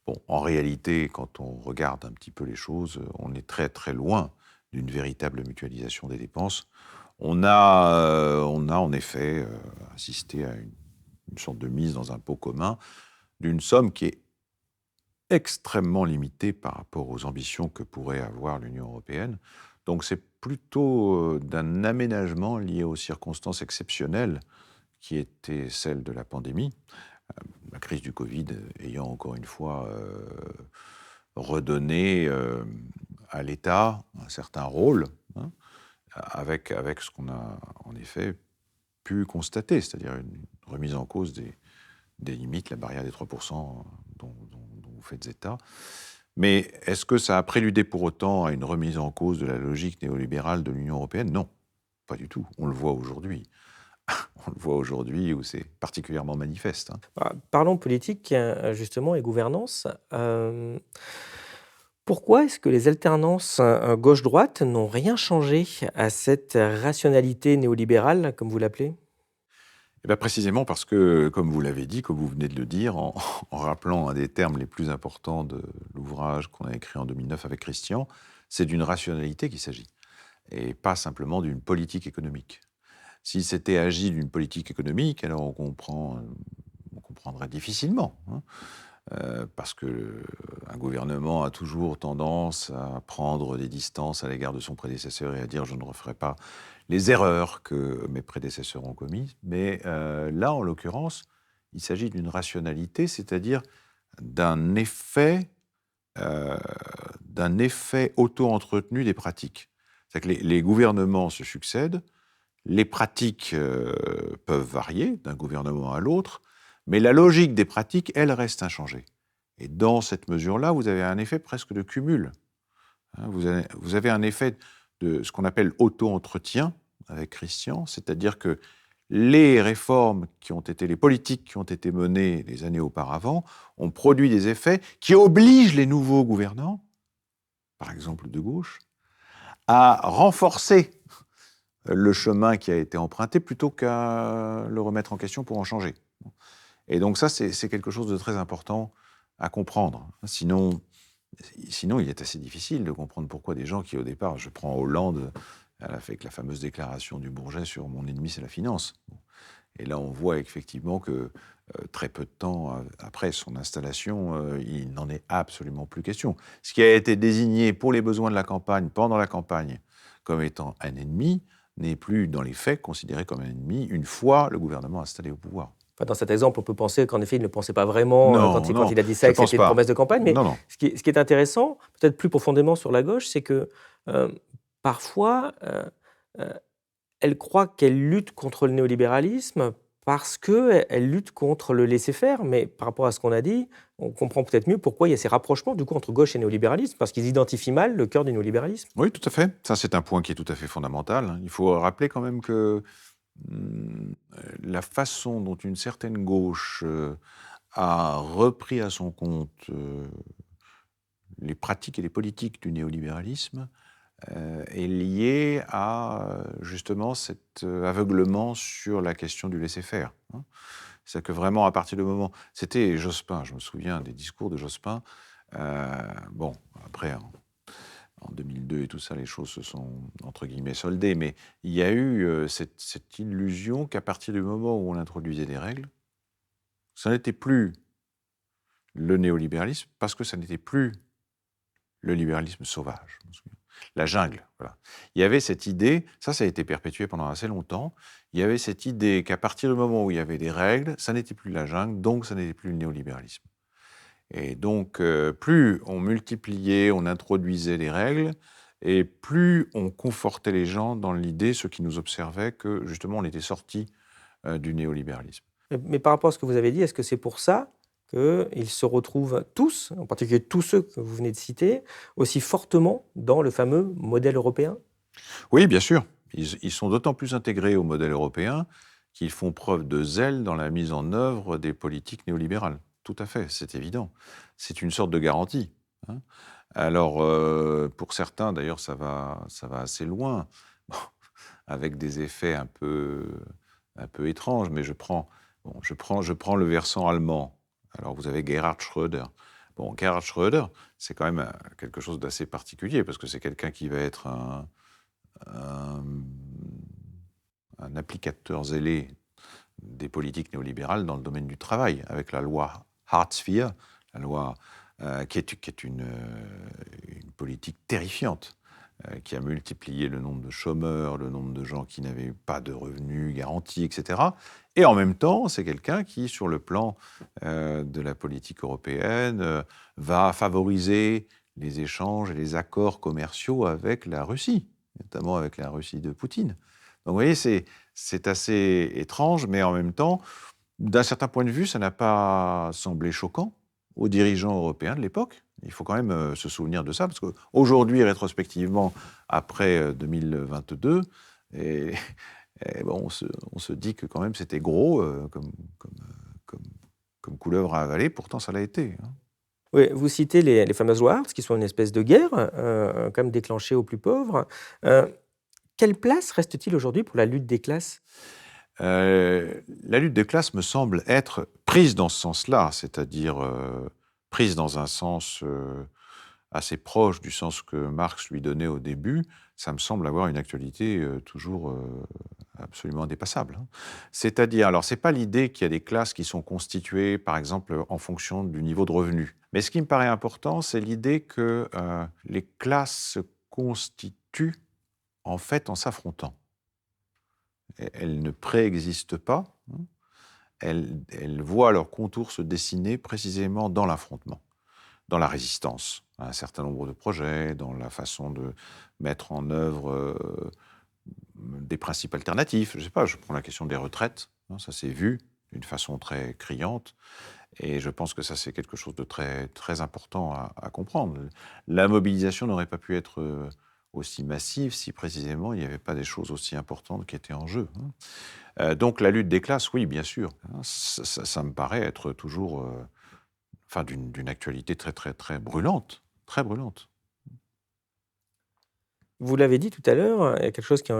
Bon, en réalité, quand on regarde un petit peu les choses, on est très très loin d'une véritable mutualisation des dépenses. On a en effet assisté à une sorte de mise dans un pot commun d'une somme qui est extrêmement limitée par rapport aux ambitions que pourrait avoir l'Union européenne. Donc c'est plutôt d'un aménagement lié aux circonstances exceptionnelles qui étaient celles de la pandémie, la crise du Covid ayant encore une fois redonné à l'État un certain rôle, hein, avec ce qu'on a en effet pu constater, c'est-à-dire une remise en cause des limites, la barrière des 3% dont vous faites état. Mais est-ce que ça a préludé pour autant à une remise en cause de la logique néolibérale de l'Union européenne ? Non, pas du tout. On le voit aujourd'hui. On le voit aujourd'hui où c'est particulièrement manifeste. Parlons politique, justement, et gouvernance. Pourquoi est-ce que les alternances gauche-droite n'ont rien changé à cette rationalité néolibérale, comme vous l'appelez ? Eh bien, précisément parce que, comme vous l'avez dit, comme vous venez de le dire, en rappelant un des termes les plus importants de l'ouvrage qu'on a écrit en 2009 avec Christian, c'est d'une rationalité qu'il s'agit, et pas simplement d'une politique économique. S'il s'était agi d'une politique économique, alors on comprendrait difficilement, hein, parce qu'un gouvernement a toujours tendance à prendre des distances à l'égard de son prédécesseur et à dire « je ne referai pas les erreurs que mes prédécesseurs ont commises ». Mais là, en l'occurrence, il s'agit d'une rationalité, c'est-à-dire d'un effet auto-entretenu des pratiques. C'est-à-dire que les gouvernements se succèdent, les pratiques peuvent varier d'un gouvernement à l'autre, mais la logique des pratiques, elle, reste inchangée. Et dans cette mesure-là, vous avez un effet presque de cumul. Hein, vous avez un effet de ce qu'on appelle auto-entretien avec Christian, c'est-à-dire que les réformes les politiques qui ont été menées les années auparavant ont produit des effets qui obligent les nouveaux gouvernants, par exemple de gauche, à renforcer le chemin qui a été emprunté plutôt qu'à le remettre en question pour en changer. Et donc ça, c'est quelque chose de très important à comprendre. Sinon, il est assez difficile de comprendre pourquoi des gens qui, au départ, je prends Hollande, elle a fait la fameuse déclaration du Bourget sur « mon ennemi, c'est la finance ». Et là, on voit effectivement que très peu de temps après son installation, il n'en est absolument plus question. Ce qui a été désigné pour les besoins de la campagne, pendant la campagne, comme étant un ennemi, n'est plus dans les faits considéré comme un ennemi une fois le gouvernement installé au pouvoir. Dans cet exemple, on peut penser qu'en effet, il ne pensait pas vraiment, quand il a dit ça, que c'était une pas. promesse de campagne. Mais Non. Ce qui est intéressant, peut-être plus profondément sur la gauche, c'est que parfois, elle croit qu'elle lutte contre le néolibéralisme parce qu'elle lutte contre le laisser-faire. Mais par rapport à ce qu'on a dit, on comprend peut-être mieux pourquoi il y a ces rapprochements du coup, entre gauche et néolibéralisme, parce qu'ils identifient mal le cœur du néolibéralisme. Oui, tout à fait. Ça, c'est un point qui est tout à fait fondamental. Il faut rappeler quand même que la façon dont une certaine gauche a repris à son compte les pratiques et les politiques du néolibéralisme est liée à justement cet aveuglement sur la question du laisser-faire. Hein. C'est-à-dire que vraiment, à partir du moment... C'était Jospin, je me souviens des discours de Jospin. Bon, après... En 2002 et tout ça, les choses se sont, entre guillemets, soldées. Mais il y a eu cette illusion qu'à partir du moment où on introduisait des règles, ça n'était plus le néolibéralisme, parce que ça n'était plus le libéralisme sauvage. La jungle, voilà. Il y avait cette idée, ça a été perpétué pendant assez longtemps, il y avait cette idée qu'à partir du moment où il y avait des règles, ça n'était plus la jungle, donc ça n'était plus le néolibéralisme. Et donc, plus on multipliait, on introduisait les règles, et plus on confortait les gens dans l'idée, ceux qui nous observaient, que justement on était sortis du néolibéralisme. Mais par rapport à ce que vous avez dit, est-ce que c'est pour ça qu'ils se retrouvent tous, en particulier tous ceux que vous venez de citer, aussi fortement dans le fameux modèle européen ? Oui, bien sûr. Ils sont d'autant plus intégrés au modèle européen qu'ils font preuve de zèle dans la mise en œuvre des politiques néolibérales. Tout à fait, c'est évident. C'est une sorte de garantie. Hein. Alors, pour certains, d'ailleurs, ça va assez loin, bon, avec des effets un peu un peu étrange, mais je prends le versant allemand. Alors, vous avez Gerhard Schröder. Bon, Gerhard Schröder, c'est quand même quelque chose d'assez particulier, parce que c'est quelqu'un qui va être un, un applicateur zélé des politiques néolibérales dans le domaine du travail, avec la loi Hartz IV, la loi qui est une politique terrifiante, qui a multiplié le nombre de chômeurs, le nombre de gens qui n'avaient pas de revenus garantis, etc. Et en même temps, c'est quelqu'un qui, sur le plan de la politique européenne, va favoriser les échanges et les accords commerciaux avec la Russie, notamment avec la Russie de Poutine. Donc vous voyez, c'est assez étrange, mais en même temps, d'un certain point de vue, ça n'a pas semblé choquant aux dirigeants européens de l'époque. Il faut quand même se souvenir de ça, parce qu'aujourd'hui, rétrospectivement, après 2022, bon, on se dit que quand même c'était gros comme couleuvre à avaler, pourtant ça l'a été. Hein. Oui, vous citez les fameuses wars, qui sont une espèce de guerre, quand même déclenchée aux plus pauvres. Quelle place reste-t-il aujourd'hui pour la lutte des classes ? La lutte des classes me semble être prise dans ce sens-là, c'est-à-dire prise dans un sens assez proche du sens que Marx lui donnait au début. Ça me semble avoir une actualité toujours absolument indépassable. Hein. C'est-à-dire, alors c'est pas l'idée qu'il y a des classes qui sont constituées, par exemple, en fonction du niveau de revenu. Mais ce qui me paraît important, c'est l'idée que les classes se constituent en fait en s'affrontant. Elles ne préexistent pas, hein. Elles voient leurs contours se dessiner précisément dans l'affrontement, dans la résistance à un certain nombre de projets, dans la façon de mettre en œuvre des principes alternatifs. Je ne sais pas, je prends la question des retraites, hein, ça s'est vu d'une façon très criante, et je pense que ça c'est quelque chose de très, très important à comprendre. La mobilisation n'aurait pas pu être aussi massive si précisément il n'y avait pas des choses aussi importantes qui étaient en jeu. Hein. Donc la lutte des classes, oui, bien sûr, hein, ça me paraît être toujours d'une actualité très, très, très brûlante, très brûlante. Vous l'avez dit tout à l'heure, il y a quelque chose qui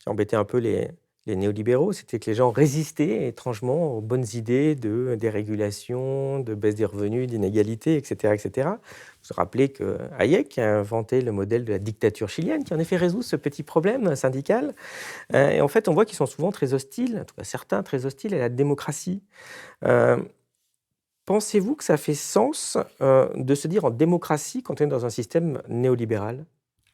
embêtait un peu les néolibéraux, c'était que les gens résistaient étrangement aux bonnes idées de dérégulation, de baisse des revenus, d'inégalité, etc., etc. Vous vous rappelez que Hayek a inventé le modèle de la dictature chilienne, qui en effet résout ce petit problème syndical. Et en fait, on voit qu'ils sont souvent très hostiles, en tout cas certains très hostiles à la démocratie. Pensez-vous que ça fait sens de se dire en démocratie quand on est dans un système néolibéral ?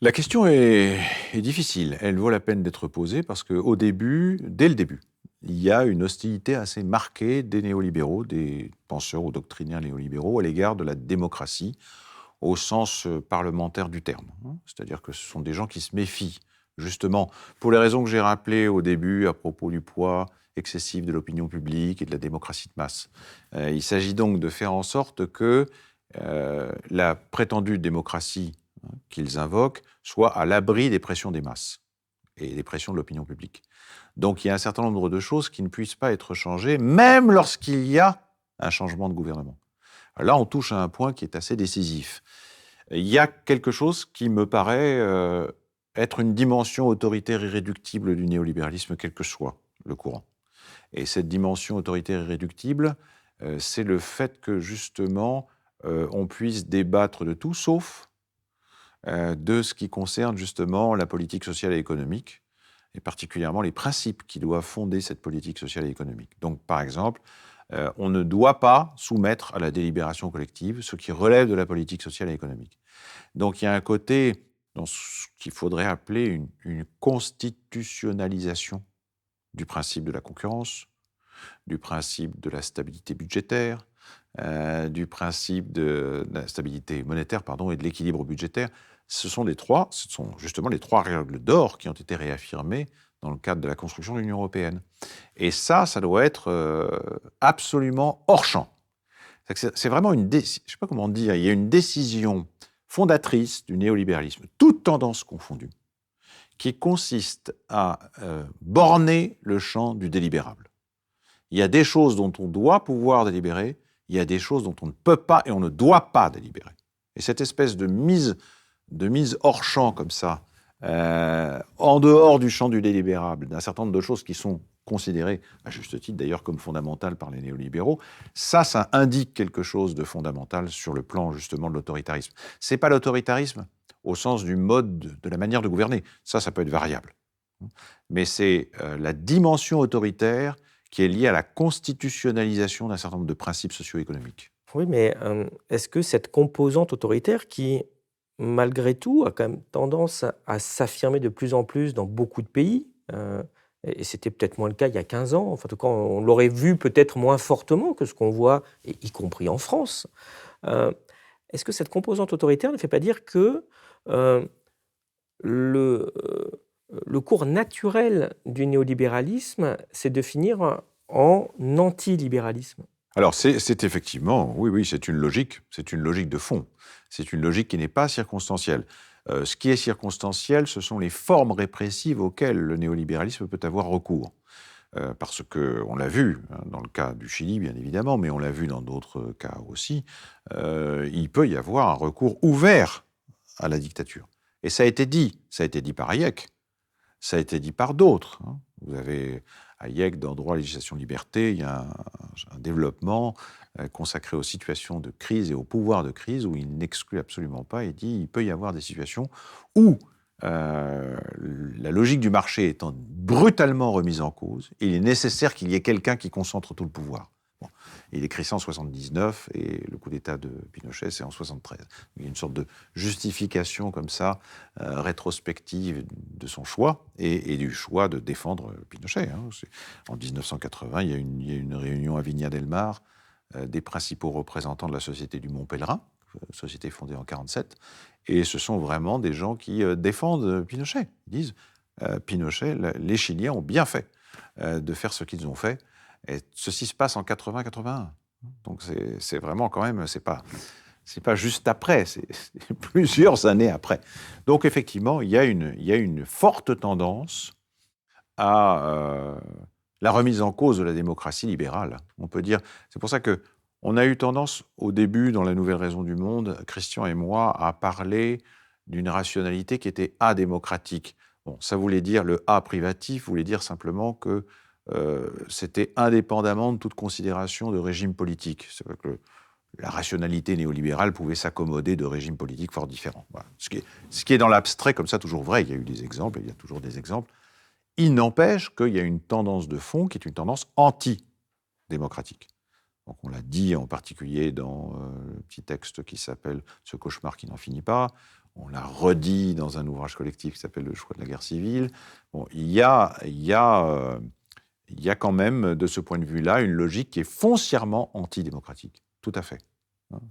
La question est difficile. Elle vaut la peine d'être posée parce qu'au début, dès le début, il y a une hostilité assez marquée des néolibéraux, des penseurs ou doctrinaires néolibéraux à l'égard de la démocratie au sens parlementaire du terme. C'est-à-dire que ce sont des gens qui se méfient, justement, pour les raisons que j'ai rappelées au début à propos du poids excessif de l'opinion publique et de la démocratie de masse. Il s'agit donc de faire en sorte que la prétendue démocratie qu'ils invoquent soit à l'abri des pressions des masses et des pressions de l'opinion publique. Donc il y a un certain nombre de choses qui ne puissent pas être changées, même lorsqu'il y a un changement de gouvernement. Alors là, on touche à un point qui est assez décisif. Il y a quelque chose qui me paraît être une dimension autoritaire irréductible du néolibéralisme, quel que soit le courant. Et cette dimension autoritaire irréductible, c'est le fait que, justement, on puisse débattre de tout, sauf de ce qui concerne justement la politique sociale et économique, et particulièrement les principes qui doivent fonder cette politique sociale et économique. Donc, par exemple, on ne doit pas soumettre à la délibération collective ce qui relève de la politique sociale et économique. Donc, il y a un côté dans ce qu'il faudrait appeler une constitutionnalisation du principe de la concurrence, du principe de la stabilité budgétaire, du principe de la stabilité monétaire, et de l'équilibre budgétaire. Ce sont justement les trois règles d'or qui ont été réaffirmées dans le cadre de la construction de l'Union européenne. Et ça doit être absolument hors champ. C'est vraiment je ne sais pas comment dire, il y a une décision fondatrice du néolibéralisme, toutes tendances confondues, qui consiste à borner le champ du délibérable. Il y a des choses dont on doit pouvoir délibérer, il y a des choses dont on ne peut pas et on ne doit pas délibérer. Et cette espèce de mise hors champ comme ça, en dehors du champ du délibérable, d'un certain nombre de choses qui sont considéré, à juste titre d'ailleurs, comme fondamental par les néolibéraux. Ça indique quelque chose de fondamental sur le plan justement de l'autoritarisme. C'est pas l'autoritarisme au sens du mode, de la manière de gouverner. Ça peut être variable. Mais c'est la dimension autoritaire qui est liée à la constitutionnalisation d'un certain nombre de principes socio-économiques. Oui, mais est-ce que cette composante autoritaire qui, malgré tout, a quand même tendance à s'affirmer de plus en plus dans beaucoup de pays, et c'était peut-être moins le cas il y a 15 ans, enfin, en tout cas, on l'aurait vu peut-être moins fortement que ce qu'on voit, et y compris en France. Euh, Est-ce que cette composante autoritaire ne fait pas dire que euh, le, euh, le cours naturel du néolibéralisme, c'est de finir en antilibéralisme? Alors, c'est effectivement, oui, c'est une logique de fond. C'est une logique qui n'est pas circonstancielle. Ce qui est circonstanciel, ce sont les formes répressives auxquelles le néolibéralisme peut avoir recours. Parce qu'on l'a vu, hein, dans le cas du Chili, bien évidemment, mais on l'a vu dans d'autres cas aussi, il peut y avoir un recours ouvert à la dictature. Et ça a été dit par Hayek, ça a été dit par d'autres. Hein. Vous avez Hayek, dans Droit, législation, liberté, il y a un développement consacré aux situations de crise et au pouvoir de crise, où il n'exclut absolument pas, il dit il peut y avoir des situations où la logique du marché étant brutalement remise en cause, il est nécessaire qu'il y ait quelqu'un qui concentre tout le pouvoir. Bon. Il écrit ça en 79 et le coup d'État de Pinochet, c'est en 73. Il y a une sorte de justification comme ça, rétrospective de son choix et du choix de défendre Pinochet. Hein. En 1980, il y a une réunion à Viña del Mar des principaux représentants de la Société du Mont Pèlerin, société fondée en 1947, et ce sont vraiment des gens qui défendent Pinochet. Ils disent Pinochet, les Chiliens ont bien fait de faire ce qu'ils ont fait. Et ceci se passe en 80-81. Donc c'est vraiment quand même, c'est pas juste après, c'est plusieurs années après. Donc effectivement, il y a une forte tendance à la remise en cause de la démocratie libérale. On peut dire, c'est pour ça que on a eu tendance au début, dans la Nouvelle Raison du Monde, Christian et moi, à parler d'une rationalité qui était adémocratique. Bon, ça voulait dire, le A privatif voulait dire simplement que c'était indépendamment de toute considération de régime politique. C'est vrai que la rationalité néolibérale pouvait s'accommoder de régimes politiques fort différents. Voilà. Ce qui est dans l'abstrait comme ça toujours vrai. Il y a eu des exemples, il y a toujours des exemples. Il n'empêche qu'il y a une tendance de fond qui est une tendance anti-démocratique. Donc on l'a dit en particulier dans le petit texte qui s'appelle « Ce cauchemar qui n'en finit pas ». On l'a redit dans un ouvrage collectif qui s'appelle « Le choix de la guerre civile ». Bon, il y a quand même, de ce point de vue-là, une logique qui est foncièrement antidémocratique. Tout à fait.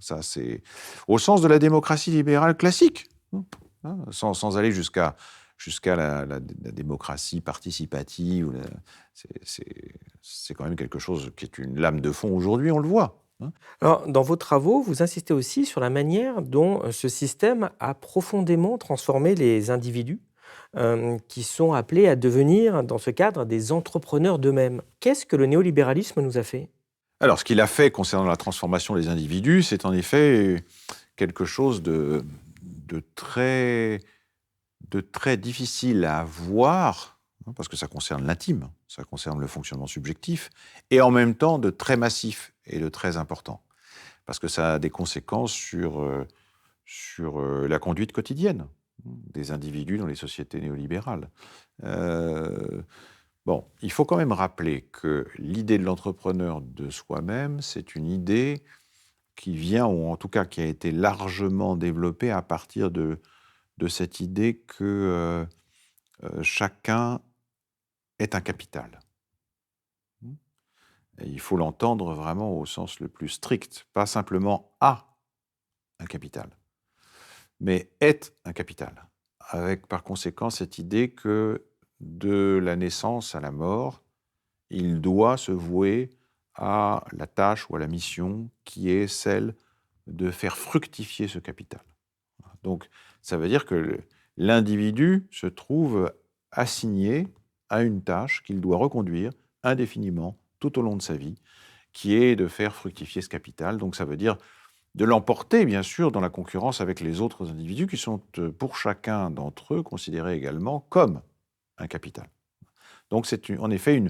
Ça, c'est au sens de la démocratie libérale classique, sans aller jusqu'à la démocratie participative. C'est quand même quelque chose qui est une lame de fond aujourd'hui, on le voit. Alors, dans vos travaux, vous insistez aussi sur la manière dont ce système a profondément transformé les individus qui sont appelés à devenir, dans ce cadre, des entrepreneurs d'eux-mêmes. Qu'est-ce que le néolibéralisme nous a fait? Alors, ce qu'il a fait concernant la transformation des individus, c'est en effet quelque chose de très difficile à voir, parce que ça concerne l'intime, ça concerne le fonctionnement subjectif, et en même temps de très massif et de très important, parce que ça a des conséquences sur la conduite quotidienne des individus dans les sociétés néolibérales. Bon, il faut quand même rappeler que l'idée de l'entrepreneur de soi-même, c'est une idée qui vient, ou en tout cas qui a été largement développée à partir de cette idée que chacun est un capital. Et il faut l'entendre vraiment au sens le plus strict, pas simplement a un capital, mais est un capital, avec par conséquent cette idée que de la naissance à la mort, il doit se vouer à la tâche ou à la mission qui est celle de faire fructifier ce capital. Donc, ça veut dire que l'individu se trouve assigné à une tâche qu'il doit reconduire indéfiniment tout au long de sa vie, qui est de faire fructifier ce capital. Donc, ça veut dire de l'emporter, bien sûr, dans la concurrence avec les autres individus qui sont, pour chacun d'entre eux, considérés également comme un capital. Donc, c'est en effet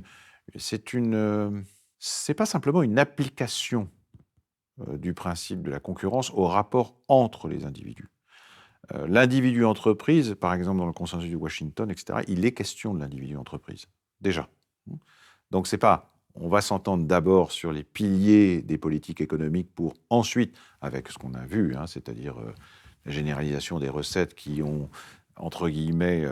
C'est pas simplement une application du principe de la concurrence au rapport entre les individus. L'individu entreprise, par exemple dans le consensus de Washington, etc., il est question de l'individu entreprise, déjà. Donc c'est pas, on va s'entendre d'abord sur les piliers des politiques économiques pour ensuite, avec ce qu'on a vu, c'est-à-dire la généralisation des recettes qui ont, entre guillemets,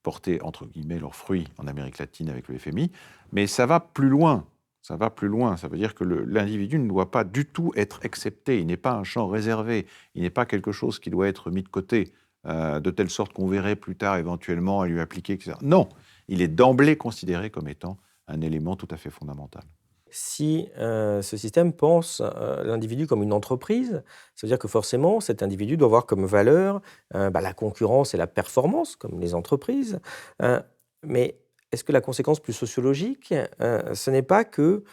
porté, entre guillemets, leurs fruits en Amérique latine avec le FMI, mais ça va plus loin. Ça va plus loin. Ça veut dire que l'individu ne doit pas du tout être excepté. Il n'est pas un champ réservé. Il n'est pas quelque chose qui doit être mis de côté, de telle sorte qu'on verrait plus tard éventuellement à lui appliquer, etc. Non, il est d'emblée considéré comme étant un élément tout à fait fondamental. Si ce système pense l'individu comme une entreprise, ça veut dire que forcément, cet individu doit avoir comme valeur la concurrence et la performance, comme les entreprises. Euh, mais est-ce que la conséquence plus sociologique, ce n'est pas que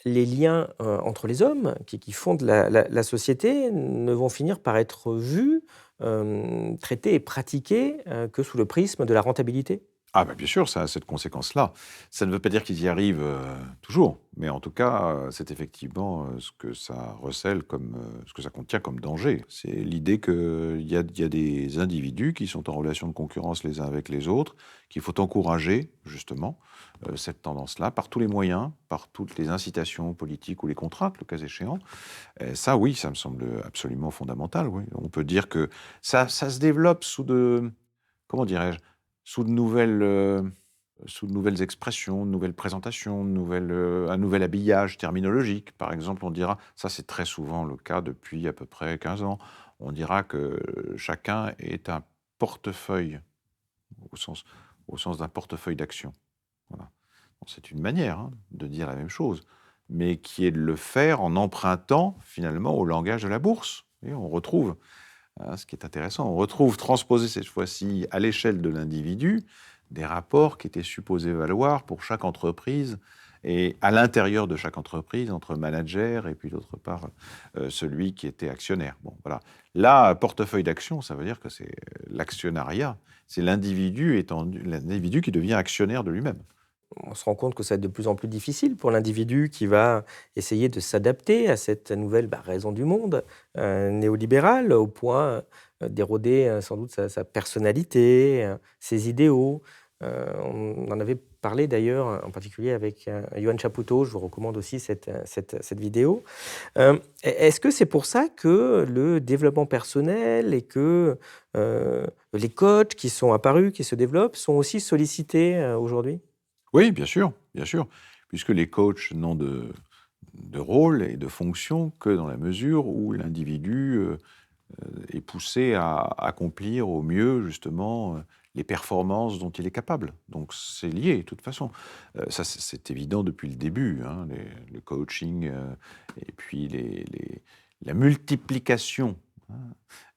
les liens entre les hommes qui fondent la société ne vont finir par être vus, traités et pratiqués que sous le prisme de la rentabilité? Ah bien sûr, ça a cette conséquence-là. Ça ne veut pas dire qu'ils y arrivent toujours, mais en tout cas, c'est effectivement ce que ça recèle comme, ce que ça contient comme danger. C'est l'idée qu'il y a des individus qui sont en relation de concurrence les uns avec les autres, qu'il faut encourager justement cette tendance-là par tous les moyens, par toutes les incitations politiques ou les contraintes, le cas échéant. Et ça, oui, ça me semble absolument fondamental. Oui. On peut dire que ça se développe comment dirais-je, sous de nouvelles expressions, de nouvelles présentations, un nouvel habillage terminologique. Par exemple, on dira, ça c'est très souvent le cas depuis à peu près 15 ans, on dira que chacun est un portefeuille, au sens, au sens d'un portefeuille d'action. Voilà. Bon, c'est une manière de dire la même chose, mais qui est de le faire en empruntant finalement au langage de la bourse. Et on retrouve ce qui est intéressant, on retrouve transposé cette fois-ci à l'échelle de l'individu des rapports qui étaient supposés valoir pour chaque entreprise et à l'intérieur de chaque entreprise, entre manager et puis d'autre part celui qui était actionnaire. Bon, voilà. Là, portefeuille d'action, ça veut dire que c'est l'actionnariat, c'est l'individu qui devient actionnaire de lui-même. On se rend compte que ça va être de plus en plus difficile pour l'individu qui va essayer de s'adapter à cette nouvelle raison du monde néolibérale, au point d'éroder sans doute sa personnalité, ses idéaux. On en avait parlé d'ailleurs, en particulier avec Yoann Chapoutot. Je vous recommande aussi cette vidéo. Est-ce que c'est pour ça que le développement personnel et que les coachs qui sont apparus, qui se développent, sont aussi sollicités aujourd'hui? Oui, bien sûr, puisque les coachs n'ont de rôle et de fonction que dans la mesure où l'individu est poussé à accomplir au mieux, justement, les performances dont il est capable. Donc c'est lié, de toute façon. Ça, c'est évident depuis le début, le coaching, et puis la multiplication. hein.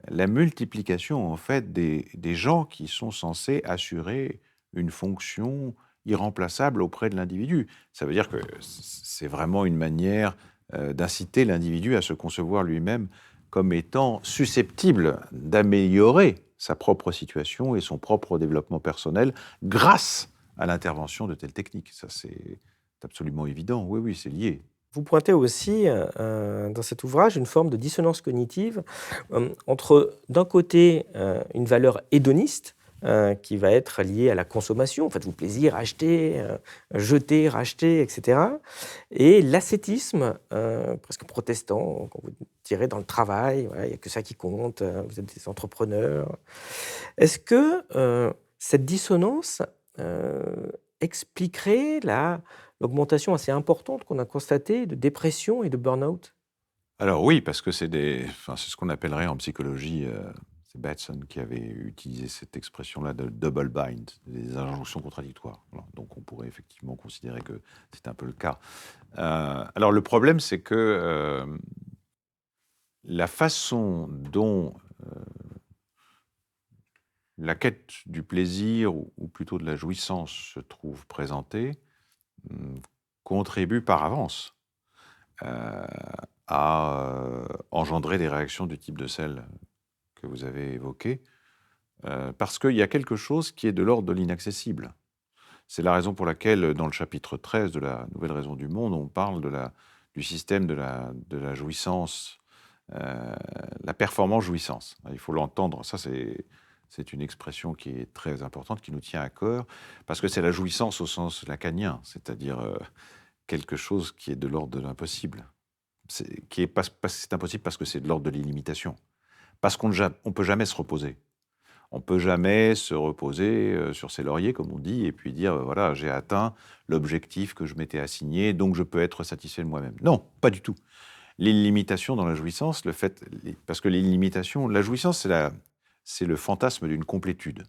La multiplication, en fait, des gens qui sont censés assurer une fonction irremplaçable auprès de l'individu. Ça veut dire que c'est vraiment une manière d'inciter l'individu à se concevoir lui-même comme étant susceptible d'améliorer sa propre situation et son propre développement personnel grâce à l'intervention de telles techniques. Ça, c'est absolument évident. Oui, oui, c'est lié. Vous pointez aussi dans cet ouvrage une forme de dissonance cognitive entre, d'un côté, une valeur hédoniste qui va être liée à la consommation, faites-vous plaisir, achetez, jetez, rachetez, etc. Et l'ascétisme, presque protestant, quand vous direz dans le travail, voilà, il n'y a que ça qui compte, vous êtes des entrepreneurs. Est-ce que cette dissonance expliquerait l'augmentation assez importante qu'on a constatée de dépression et de burn-out? Alors oui, parce que c'est c'est ce qu'on appellerait en psychologie, c'est Batson qui avait utilisé cette expression-là de double bind, des injonctions contradictoires. Voilà. Donc on pourrait effectivement considérer que c'est un peu le cas. Alors le problème, c'est que la façon dont la quête du plaisir, ou plutôt de la jouissance, se trouve présentée, contribue par avance euh, à engendrer des réactions du type de celles que vous avez évoquées, parce qu'il y a quelque chose qui est de l'ordre de l'inaccessible. C'est la raison pour laquelle, dans le chapitre 13 de la Nouvelle Raison du Monde, on parle du système de la jouissance, la performance jouissance. Il faut l'entendre, ça c'est une expression qui est très importante, qui nous tient à cœur, parce que c'est la jouissance au sens lacanien, c'est-à-dire quelque chose qui est de l'ordre de l'impossible. C'est impossible parce que c'est de l'ordre de l'illimitation. Parce qu'on ne peut jamais se reposer. On ne peut jamais se reposer sur ses lauriers, comme on dit, et puis dire, voilà, j'ai atteint l'objectif que je m'étais assigné, donc je peux être satisfait de moi-même. Non, pas du tout. L'illimitation dans la jouissance, parce que l'illimitation, la jouissance, c'est le fantasme d'une complétude,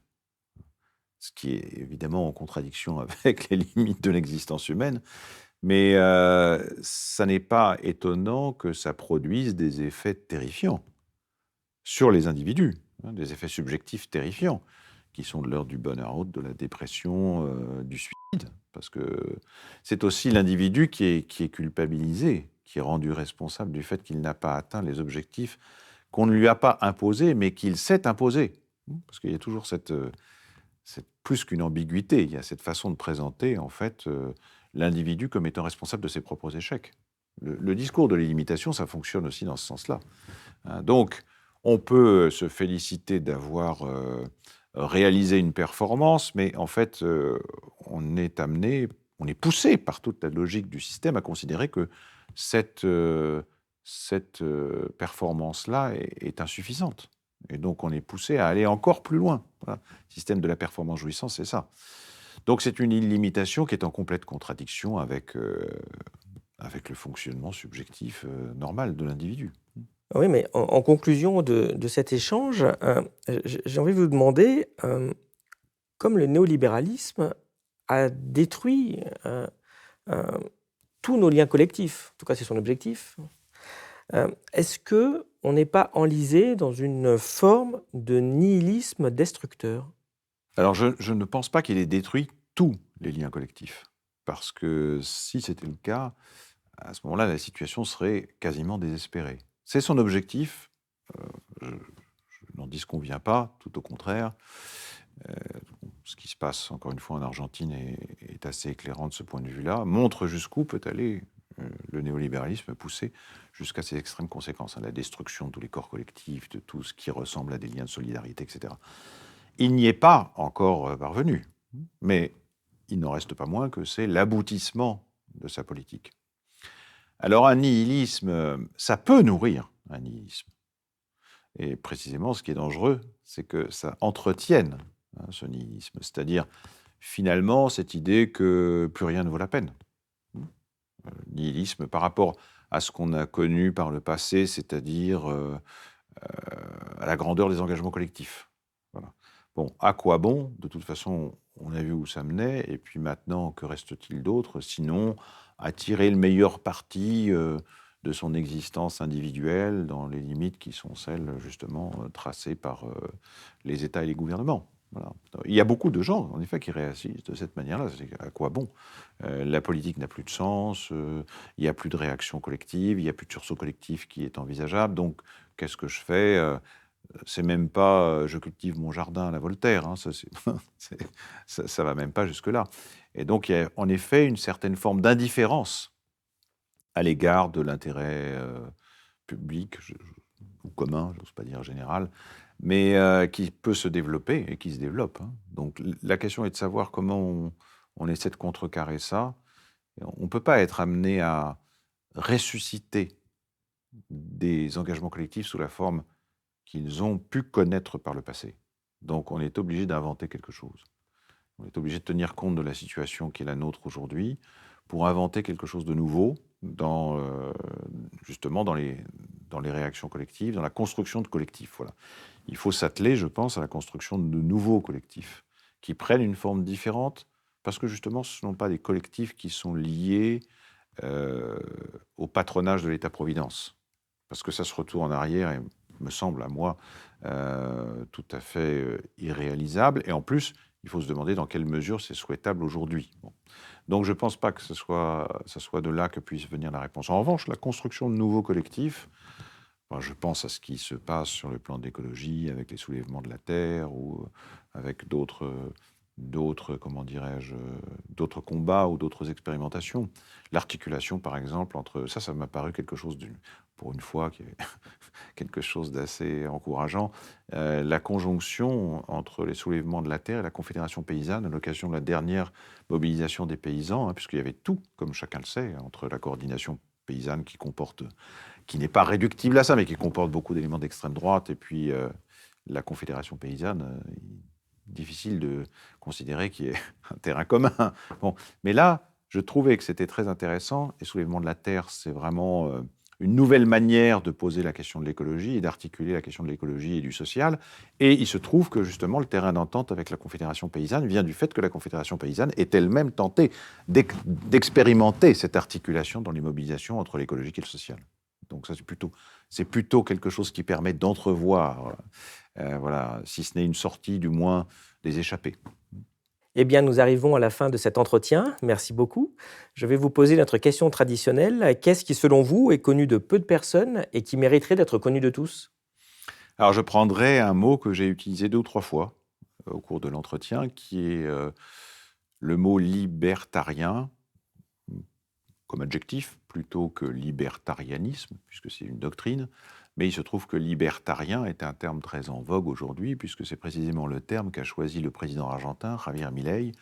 ce qui est évidemment en contradiction avec les limites de l'existence humaine, mais ça n'est pas étonnant que ça produise des effets terrifiants sur les individus, des effets subjectifs terrifiants, qui sont de l'ordre du burn-out, de la dépression, du suicide. Parce que c'est aussi l'individu qui est culpabilisé, qui est rendu responsable du fait qu'il n'a pas atteint les objectifs qu'on ne lui a pas imposés, mais qu'il s'est imposés. Parce qu'il y a toujours plus qu'une ambiguïté, il y a cette façon de présenter, en fait, l'individu comme étant responsable de ses propres échecs. Le discours de l'illimitation, ça fonctionne aussi dans ce sens-là. Donc, on peut se féliciter d'avoir réalisé une performance, mais en fait, on est poussé par toute la logique du système à considérer que cette performance-là est insuffisante. Et donc, on est poussé à aller encore plus loin. Voilà. Le système de la performance jouissance, c'est ça. Donc, c'est une illimitation qui est en complète contradiction avec le fonctionnement subjectif normal de l'individu. Oui, mais en conclusion de cet échange, j'ai envie de vous demander, comme le néolibéralisme a détruit tous nos liens collectifs, en tout cas c'est son objectif, est-ce qu'on n'est pas enlisé dans une forme de nihilisme destructeur? Alors, je ne pense pas qu'il ait détruit tous les liens collectifs. Parce que si c'était le cas, à ce moment-là, la situation serait quasiment désespérée. C'est son objectif, je n'en disconviens pas, tout au contraire. Ce qui se passe, encore une fois, en Argentine est assez éclairant de ce point de vue-là, montre jusqu'où peut aller le néolibéralisme poussé jusqu'à ses extrêmes conséquences, la destruction de tous les corps collectifs, de tout ce qui ressemble à des liens de solidarité, etc. Il n'y est pas encore parvenu, mais il n'en reste pas moins que c'est l'aboutissement de sa politique. Alors un nihilisme, ça peut nourrir un nihilisme. Et précisément, ce qui est dangereux, c'est que ça entretienne ce nihilisme. C'est-à-dire, finalement, cette idée que plus rien ne vaut la peine. Nihilisme par rapport à ce qu'on a connu par le passé, c'est-à-dire à la grandeur des engagements collectifs. Voilà. Bon, à quoi bon? De toute façon, on a vu où ça menait, et puis maintenant, que reste-t-il d'autre? Sinon, à tirer le meilleur parti de son existence individuelle dans les limites qui sont celles, justement, tracées par les États et les gouvernements. Voilà. Il y a beaucoup de gens, en effet, qui réagissent de cette manière-là. C'est à quoi bon? La politique n'a plus de sens, il n'y a plus de réaction collective, il n'y a plus de sursaut collectif qui est envisageable. Donc, qu'est-ce que je fais? C'est même pas je cultive mon jardin à la Voltaire, hein, ça va même pas jusque-là. Et donc, il y a en effet une certaine forme d'indifférence à l'égard de l'intérêt public ou commun, j'ose pas dire général, mais qui peut se développer et qui se développe. Hein. Donc, la question est de savoir comment on essaie de contrecarrer ça. On ne peut pas être amené à ressusciter des engagements collectifs sous la forme qu'ils ont pu connaître par le passé. Donc on est obligé d'inventer quelque chose. On est obligé de tenir compte de la situation qui est la nôtre aujourd'hui pour inventer quelque chose de nouveau justement dans les réactions collectives, dans la construction de collectifs. Voilà. Il faut s'atteler, je pense, à la construction de nouveaux collectifs qui prennent une forme différente parce que justement ce ne sont pas des collectifs qui sont liés au patronage de l'État-providence. Parce que ça se retourne en arrière et me semble à moi tout à fait irréalisable. Et en plus, il faut se demander dans quelle mesure c'est souhaitable aujourd'hui. Bon. Donc je ne pense pas que ce soit de là que puisse venir la réponse. En revanche, la construction de nouveaux collectifs, je pense à ce qui se passe sur le plan de l'écologie, avec les soulèvements de la Terre ou avec d'autres d'autres, comment dirais-je, d'autres combats ou d'autres expérimentations. L'articulation, par exemple, entre... Ça m'a paru quelque chose, pour une fois, qui est quelque chose d'assez encourageant. La conjonction entre les soulèvements de la terre et la Confédération paysanne à l'occasion de la dernière mobilisation des paysans, puisqu'il y avait tout, comme chacun le sait, entre la coordination paysanne qui n'est pas réductible à ça, mais qui comporte beaucoup d'éléments d'extrême droite, et puis la Confédération paysanne, difficile de considérer qu'il y ait un terrain commun. Bon. Mais là, je trouvais que c'était très intéressant. Les soulèvements de la terre, c'est vraiment une nouvelle manière de poser la question de l'écologie et d'articuler la question de l'écologie et du social. Et il se trouve que justement, le terrain d'entente avec la Confédération paysanne vient du fait que la Confédération paysanne est elle-même tentée d'expérimenter cette articulation dans les mobilisations entre l'écologique et le social. Donc ça, c'est plutôt quelque chose qui permet d'entrevoir, voilà, si ce n'est une sortie, du moins des échappées. Eh bien, nous arrivons à la fin de cet entretien. Merci beaucoup. Je vais vous poser notre question traditionnelle. Qu'est-ce qui, selon vous, est connu de peu de personnes et qui mériterait d'être connu de tous? Alors, je prendrai un mot que j'ai utilisé 2 ou 3 fois au cours de l'entretien, qui est le mot libertarien, comme adjectif, plutôt que libertarianisme, puisque c'est une doctrine. Mais il se trouve que libertarien est un terme très en vogue aujourd'hui, puisque c'est précisément le terme qu'a choisi le président argentin, Javier Milei,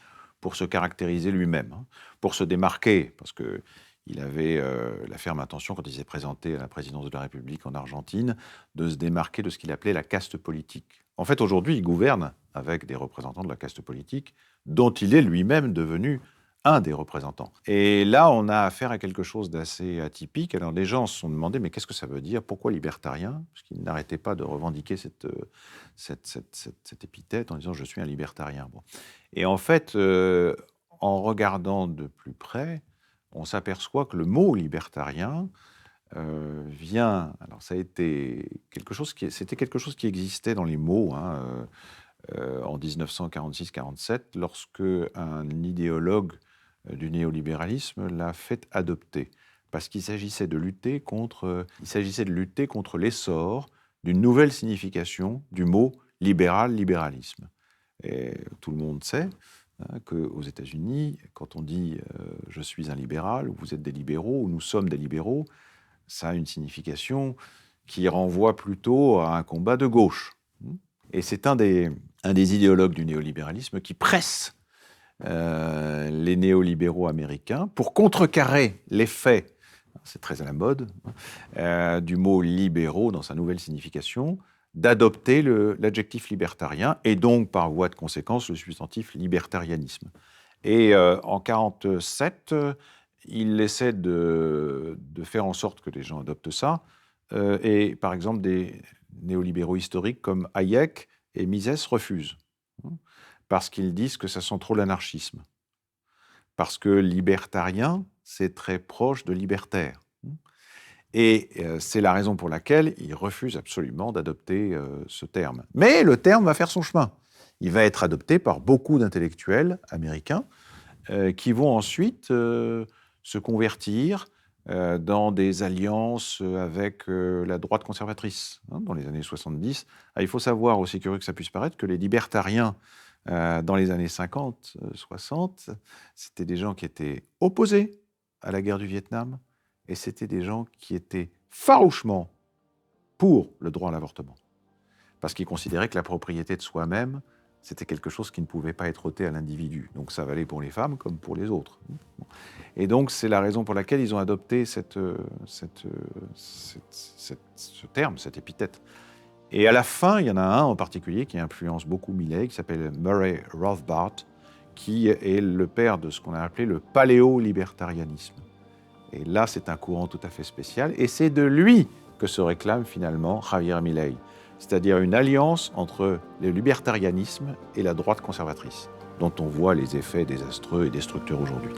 pour se caractériser lui-même, pour se démarquer, parce qu'il avait la ferme intention, quand il s'est présenté à la présidence de la République en Argentine, de se démarquer de ce qu'il appelait la caste politique. En fait, aujourd'hui, il gouverne avec des représentants de la caste politique, dont il est lui-même devenu un des représentants. Et là, on a affaire à quelque chose d'assez atypique. Alors, les gens se sont demandé, mais qu'est-ce que ça veut dire? Pourquoi libertarien? Parce qu'ils n'arrêtaient pas de revendiquer cette épithète en disant « je suis un libertarien ». Bon. Et en fait, en regardant de plus près, on s'aperçoit que le mot libertarien vient... Alors, ça a été c'était quelque chose qui existait dans les mots, en 1946-47, lorsque un idéologue du néolibéralisme l'a fait adopter, parce qu'il s'agissait de lutter contre l'essor d'une nouvelle signification du mot libéralisme. Et tout le monde sait qu'aux États-Unis, quand on dit je suis un libéral, ou vous êtes des libéraux, ou nous sommes des libéraux, ça a une signification qui renvoie plutôt à un combat de gauche. Et c'est un des idéologues du néolibéralisme qui presse les néolibéraux américains pour contrecarrer l'effet, c'est très à la mode, du mot libéraux dans sa nouvelle signification, d'adopter l'adjectif libertarien et donc par voie de conséquence le substantif libertarianisme. Et en 1947, il essaie de faire en sorte que les gens adoptent ça. Et par exemple, des néolibéraux historiques comme Hayek et Mises refusent, parce qu'ils disent que ça sent trop l'anarchisme. Parce que libertarien, c'est très proche de libertaire. Et c'est la raison pour laquelle ils refusent absolument d'adopter ce terme. Mais le terme va faire son chemin. Il va être adopté par beaucoup d'intellectuels américains qui vont ensuite se convertir dans des alliances avec la droite conservatrice, dans les années 70. Il faut savoir, aussi curieux que ça puisse paraître, que les libertariens, dans les années 50, 60, c'était des gens qui étaient opposés à la guerre du Vietnam, et c'était des gens qui étaient farouchement pour le droit à l'avortement, parce qu'ils considéraient que la propriété de soi-même, c'était quelque chose qui ne pouvait pas être ôté à l'individu. Donc ça valait pour les femmes comme pour les autres. Et donc c'est la raison pour laquelle ils ont adopté ce terme, cette épithète. Et à la fin, il y en a un en particulier qui influence beaucoup Milei, qui s'appelle Murray Rothbard, qui est le père de ce qu'on a appelé le paléo-libertarianisme. Et là, c'est un courant tout à fait spécial, et c'est de lui que se réclame finalement Javier Milei, c'est-à-dire une alliance entre le libertarianisme et la droite conservatrice, dont on voit les effets désastreux et destructeurs aujourd'hui.